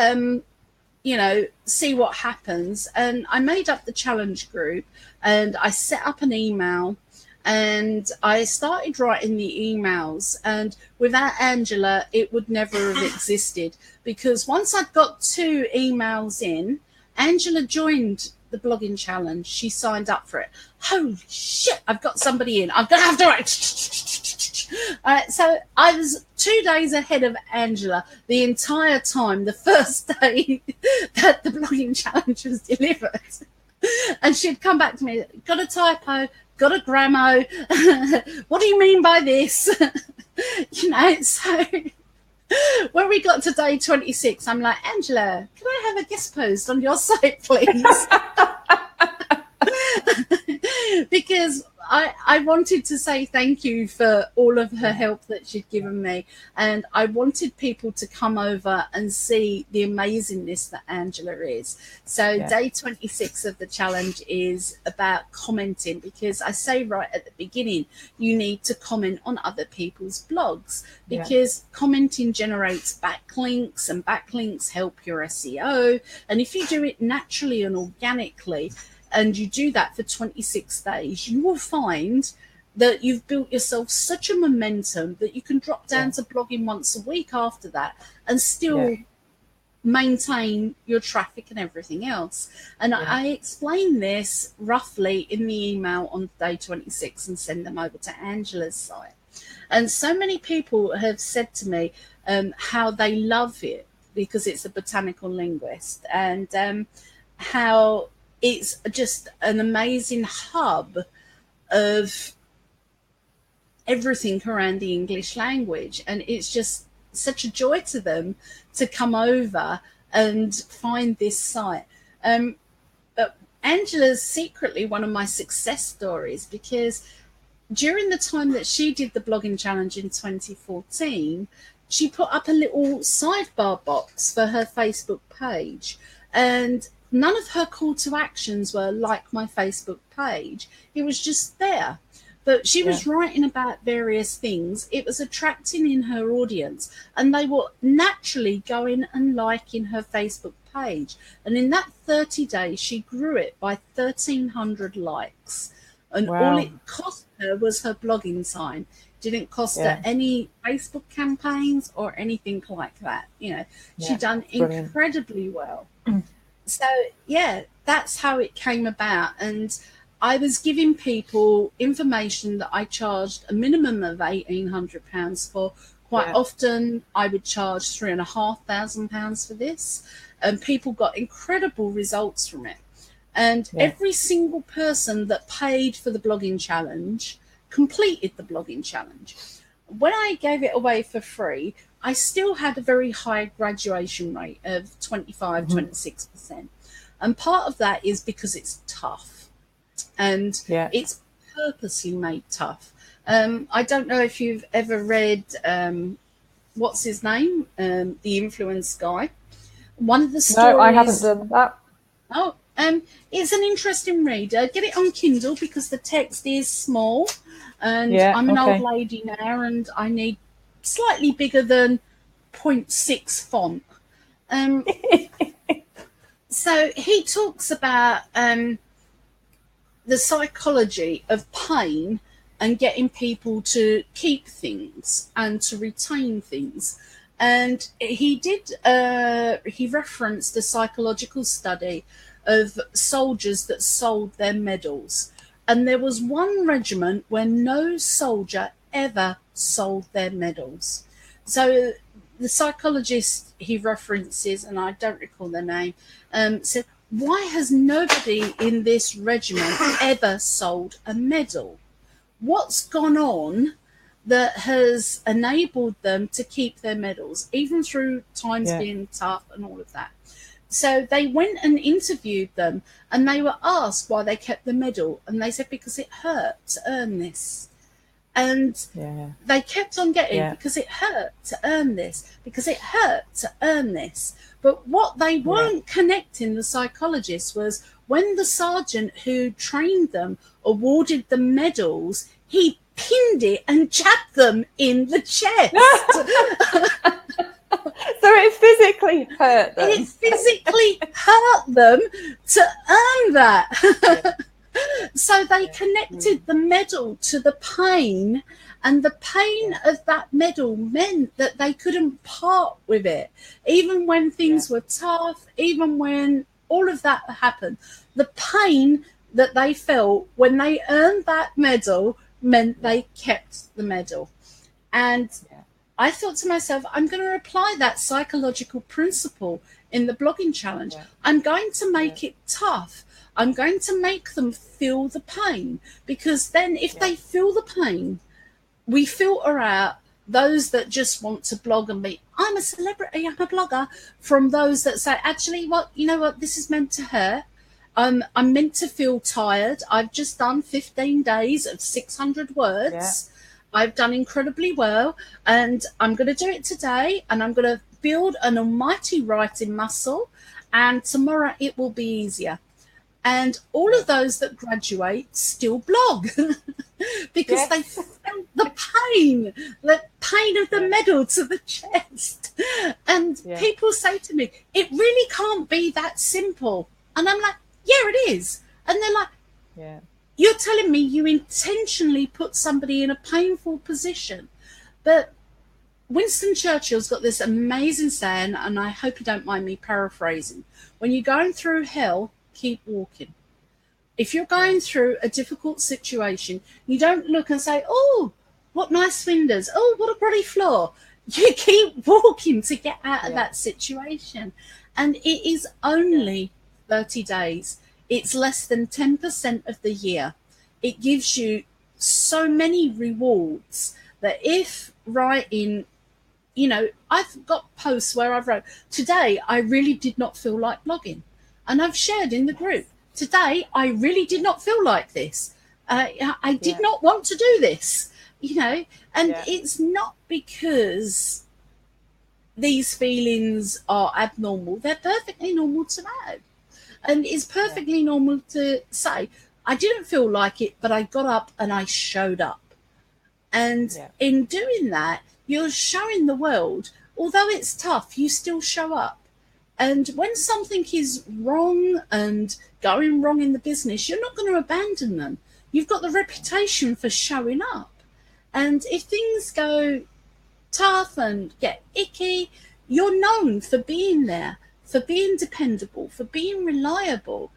see what happens. And I made up the challenge group and I set up an email and I started writing the emails. And without Angela, it would never have existed because once I'd got 2 emails in, Angela joined the blogging challenge. She signed up for it. Holy shit, I've got somebody in. I'm going to have to write. All right, so I was 2 days ahead of Angela the entire time, the first day that the blogging challenge was delivered. And she'd come back to me, got a typo, got a grammar. What do you mean by this? So when we got to day 26, I'm like, Angela, can I have a guest post on your site, please? Because I wanted to say thank you for all of her help that she'd given me. And I wanted people to come over and see the amazingness that Angela is. So day 26 of the challenge is about commenting, because I say right at the beginning, you need to comment on other people's blogs because commenting generates backlinks and backlinks help your SEO. And if you do it naturally and organically, and you do that for 26 days, you will find that you've built yourself such a momentum that you can drop down to blogging once a week after that and still maintain your traffic and everything else. And I explain this roughly in the email on day 26 and send them over to Angela's site. And so many people have said to me how they love it because it's a botanical linguist, and how it's just an amazing hub of everything around the English language. And it's just such a joy to them to come over and find this site. But Angela's secretly one of my success stories, because during the time that she did the blogging challenge in 2014, she put up a little sidebar box for her Facebook page, and none of her call to actions were like my Facebook page. It was just there. But she was writing about various things. It was attracting in her audience, and they were naturally going and liking her Facebook page. And in that 30 days, she grew it by 1,300 likes. And all it cost her was her blogging sign. Didn't cost her any Facebook campaigns or anything like that. She done incredibly well. So, that's how it came about. And I was giving people information that I charged a minimum of £1,800 for. Quite often, I would charge £3,500 for this. And people got incredible results from it. And every single person that paid for the blogging challenge completed the blogging challenge. When I gave it away for free, I still had a very high graduation rate of 25, 26%. And part of that is because it's tough. And it's purposely made tough. I don't know if you've ever read, what's his name? The Influence Guy. One of the stories... No, I haven't done that. Oh, it's an interesting read. Get it on Kindle because the text is small. And I'm an old lady now and I need slightly bigger than 0.6 font. So he talks about the psychology of pain and getting people to keep things and to retain things. And he referenced a psychological study of soldiers that sold their medals. And there was one regiment where no soldier ever sold their medals. So the psychologist he references, and I don't recall the name, said, why has nobody in this regiment ever sold a medal? What's gone on that has enabled them to keep their medals, even through times being tough and all of that? So they went and interviewed them, and they were asked why they kept the medal, and they said because it hurt to earn this. And they kept on getting, because it hurt to earn this, because it hurt to earn this. But what they weren't connecting, the psychologists, was when the sergeant who trained them awarded the medals, he pinned it and jabbed them in the chest. So it physically hurt them. It physically hurt them to earn that. So they connected the medal to the pain, and the pain of that medal meant that they couldn't part with it. Even when things were tough, even when all of that happened, the pain that they felt when they earned that medal meant they kept the medal. And I thought to myself, I'm going to apply that psychological principle in the blogging challenge. I'm going to make it tough. I'm going to make them feel the pain, because then if they feel the pain, we filter out those that just want to blog and be, I'm a celebrity, I'm a blogger, from those that say, actually, you know what, this is meant to hurt. I'm meant to feel tired. I've just done 15 days of 600 words. I've done incredibly well, and I'm going to do it today, and I'm going to build an almighty writing muscle, and tomorrow it will be easier. And all of those that graduate still blog because they felt the pain of the medal to the chest. And people say to me, it really can't be that simple. And I'm like, yeah, it is. And they're like, you're telling me you intentionally put somebody in a painful position. But Winston Churchill's got this amazing saying, and I hope you don't mind me paraphrasing. When you're going through hell, keep walking. If you're going through a difficult situation, you don't look and say, oh, what nice windows. Oh, what a pretty floor. You keep walking to get out of that situation. And it is only 30 days. It's less than 10% of the year. It gives you so many rewards that if writing, you know, I've got posts where I've wrote, today I really did not feel like blogging. And I've shared in the group, today I really did not feel like this. I did not want to do this, you know. And it's not because these feelings are abnormal. They're perfectly normal to have. And it's perfectly normal to say, I didn't feel like it, but I got up and I showed up. And in doing that, you're showing the world, although it's tough, you still show up. And when something is wrong and going wrong in the business, you're not going to abandon them. You've got the reputation for showing up. And if things go tough and get icky, you're known for being there, for being dependable, for being reliable.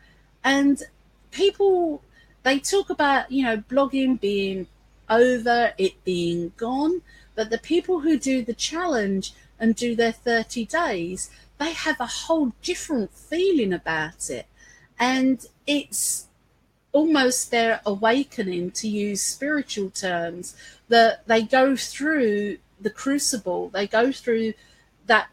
And people, they talk about, you know, blogging being over, it being gone. But the people who do the challenge and do their 30 days, they have a whole different feeling about it. And it's almost their awakening, to use spiritual terms, that they go through the crucible, they go through that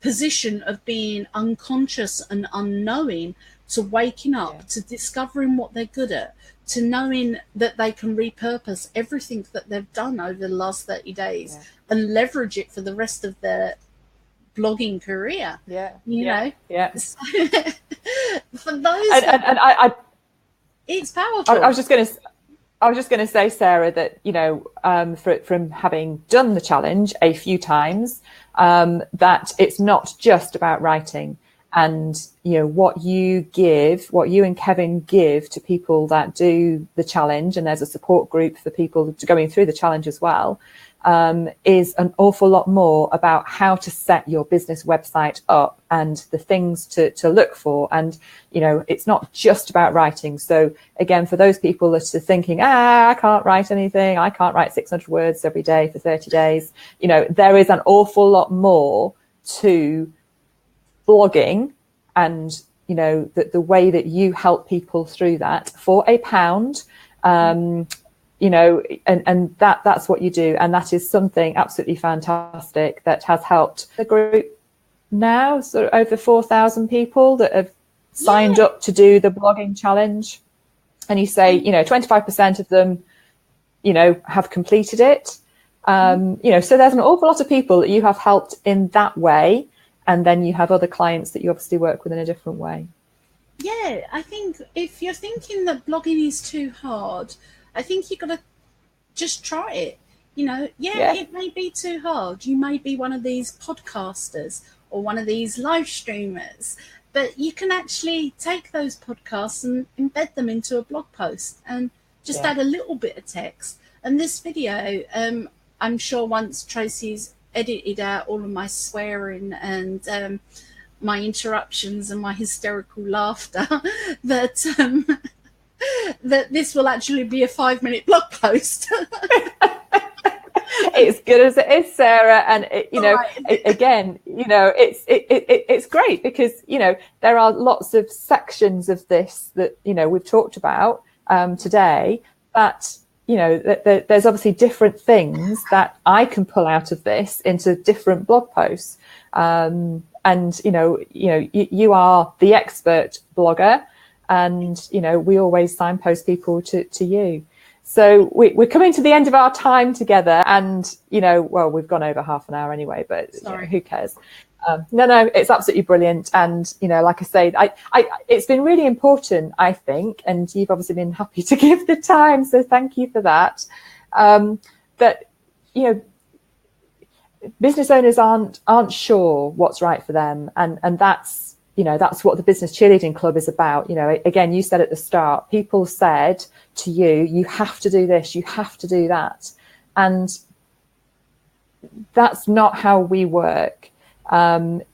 position of being unconscious and unknowing, to waking up, to discovering what they're good at, to knowing that they can repurpose everything that they've done over the last 30 days and leverage it for the rest of their blogging career. You know? So, for those I it's powerful. I was just going to say, Sarah, that, you know, from having done the challenge a few times, that it's not just about writing. And, what you and Kevin give to people that do the challenge, and there's a support group for people going through the challenge as well, is an awful lot more about how to set your business website up and the things to look for. And, it's not just about writing. So again, for those people that are thinking, I can't write anything, I can't write 600 words every day for 30 days, there is an awful lot more to blogging, and the way that you help people through that for £1, and that's what you do, and that is something absolutely fantastic that has helped the group now. So over 4,000 people that have signed up to do the blogging challenge, and you say 25% of them have completed it. So there's an awful lot of people that you have helped in that way. And then you have other clients that you obviously work with in a different way. Yeah, I think if you're thinking that blogging is too hard, I think you've got to just try it. It may be too hard. You may be one of these podcasters or one of these live streamers, but you can actually take those podcasts and embed them into a blog post and just add a little bit of text. And this video, I'm sure once Tracy's edited out all of my swearing and my interruptions and my hysterical laughter, that that this will actually be a 5-minute blog post. It's good as it is, Sarah, and it's great because there are lots of sections of this that we've talked about today, but there's obviously different things that I can pull out of this into different blog posts. And, you are the expert blogger, and, we always signpost people to you. So we're coming to the end of our time together, and, we've gone over half an hour anyway, but who cares? No, it's absolutely brilliant. And, like I say, it's been really important, I think, and you've obviously been happy to give the time. So thank you for that. That, business owners aren't sure what's right for them. And that's what the Business Cheerleading Club is about. Again, you said at the start, people said to you, you have to do this, you have to do that. And that's not how we work.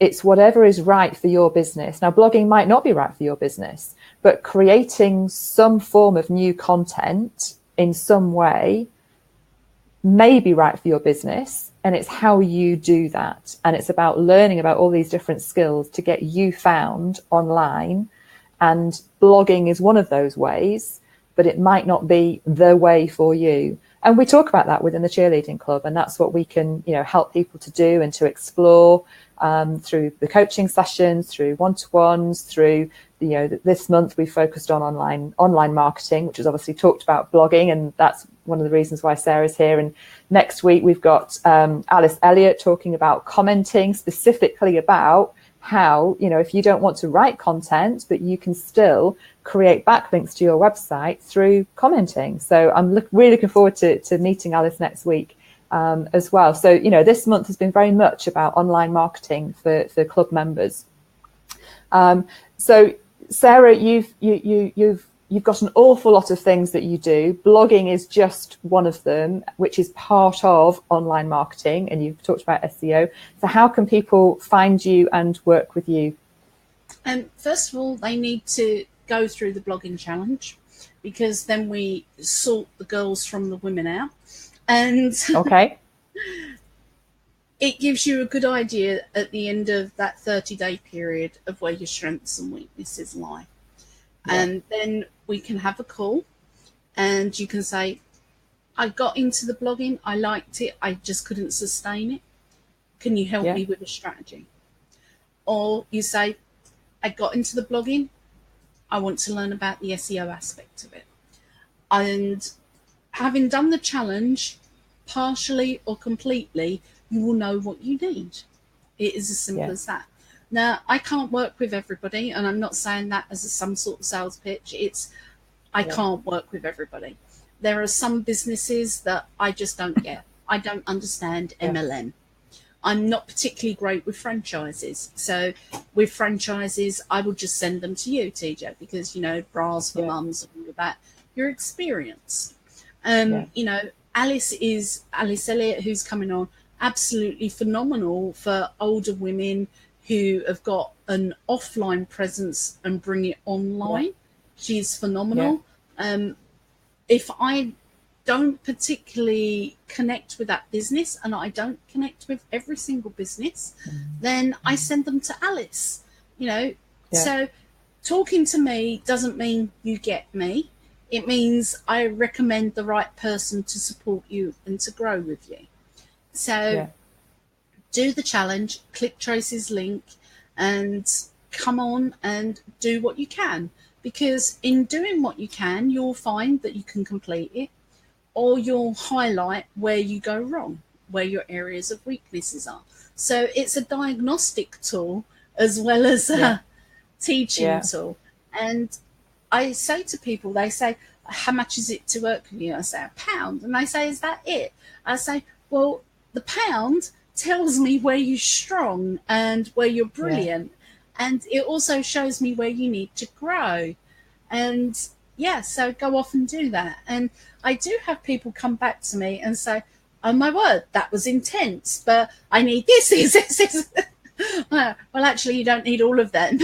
It's whatever is right for your business. Now, blogging might not be right for your business, but creating some form of new content in some way may be right for your business. And it's how you do that. And it's about learning about all these different skills to get you found online. And blogging is one of those ways, but it might not be the way for you. And we talk about that within the Cheerleading Club, and that's what we can, help people to do and to explore through the coaching sessions, through one-to-ones, through, this month we focused on online marketing, which is obviously talked about blogging, and that's one of the reasons why Sarah's here. And next week we've got Alice Elliott talking about commenting, specifically about how, if you don't want to write content, but you can still create backlinks to your website through commenting. So I'm really looking forward to meeting Alice next week as well. So, this month has been very much about online marketing for club members. So Sarah, you've got an awful lot of things that you do. Blogging is just one of them, which is part of online marketing, and you've talked about SEO. So how can people find you and work with you? First of all, they need to go through the blogging challenge, because then we sort the girls from the women out. And okay. It gives you a good idea at the end of that 30-day period of where your strengths and weaknesses lie. Yeah. And then we can have a call, and you can say, I got into the blogging, I liked it, I just couldn't sustain it. Can you help me with a strategy? Or you say, I got into the blogging, I want to learn about the SEO aspect of it. And having done the challenge, partially or completely, you will know what you need. It is as simple as that. Now, I can't work with everybody, and I'm not saying that as some sort of sales pitch. I can't work with everybody. There are some businesses that I just don't get. I don't understand MLM. I'm not particularly great with franchises. So with franchises, I will just send them to you, TJ, because, you know, bras for mums and all of that, your experience. You know, Alice Elliott, who's coming on, absolutely phenomenal for older women who have got an offline presence and bring it online. She's phenomenal. If I don't particularly connect with that business, and I don't connect with every single business, then I send them to Alice, you know. So talking to me doesn't mean you get me. It means I recommend the right person to support you and to grow with you. So do the challenge, click Tracy's link, and come on and do what you can. Because in doing what you can, you'll find that you can complete it, or you'll highlight where you go wrong, where your areas of weaknesses are. So it's a diagnostic tool as well as a teaching tool. And I say to people, they say, how much is it to work with you? I say, £1. And they say, is that it? I say, well, the pound tells me where you're strong and where you're brilliant. And it also shows me where you need to grow. And so go off and do that. And I do have people come back to me and say, oh my word, that was intense, but I need this. Well, actually, you don't need all of them.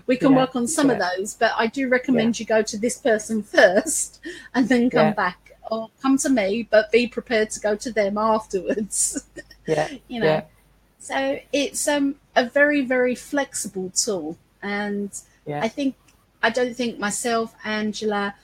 We can work on some of those, but I do recommend you go to this person first and then come back, or come to me, but be prepared to go to them afterwards. You know. So it's a very, very flexible tool. And I don't think myself, Angela,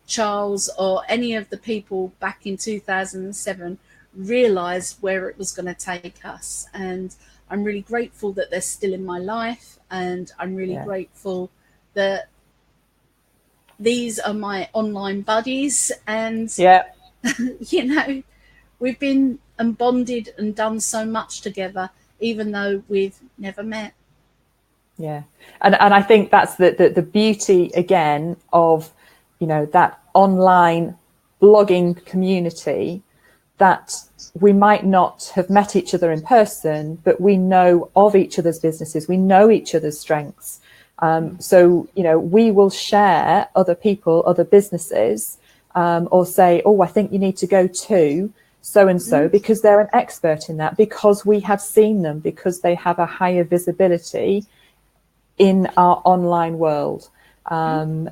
Charles, or any of the people back in 2007 realized where it was going to take us. And I'm really grateful that they're still in my life. And I'm really grateful that these are my online buddies. And, you know, we've been and bonded and done so much together, even though we've never met. And I think that's the beauty again of, you know, that online blogging community, that we might not have met each other in person, but we know of each other's businesses, we know each other's strengths. So, you know, we will share other people, other businesses, or say, oh, I think you need to go to so-and-so, because they're an expert in that, because we have seen them, because they have a higher visibility in our online world. And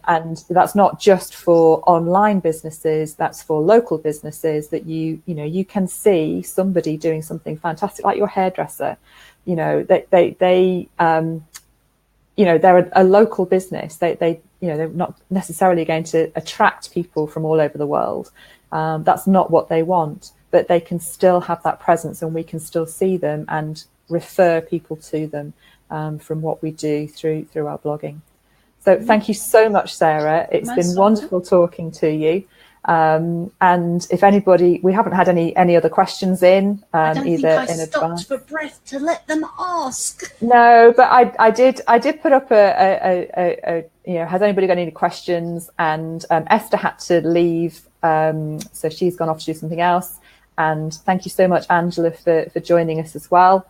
that's not just for online businesses, that's for local businesses, that you know, you can see somebody doing something fantastic, like your hairdresser, you know, they you know, they're a local business. They, you know, they're not necessarily going to attract people from all over the world. That's not what they want, but they can still have that presence, and we can still see them and refer people to them from what we do through our blogging. So thank you so much, Sarah. It's been wonderful talking to you. And if anybody, we haven't had any other questions in, I don't either think I in stopped advance. for breath to let them ask. No, but I did put up a you know, has anybody got any questions? And Esther had to leave, so she's gone off to do something else. And thank you so much, Angela, for joining us as well.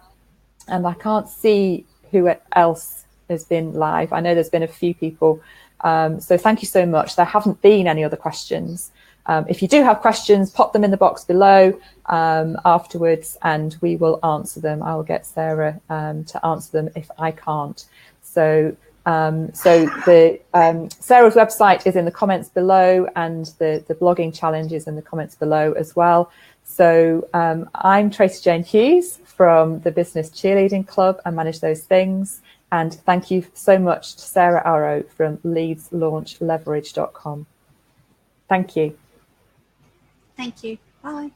And I can't see who else has been live. I know there's been a few people. So thank you so much. There haven't been any other questions. If you do have questions, pop them in the box below afterwards, and we will answer them. I will get Sarah to answer them if I can't. So the Sarah's website is in the comments below, and the blogging challenge is in the comments below as well. So I'm Tracy Jane Hughes from the Business Cheerleading Club. I manage those things. And thank you so much to Sarah Arrow from leadslaunchleverage.com. Thank you. Thank you. Bye.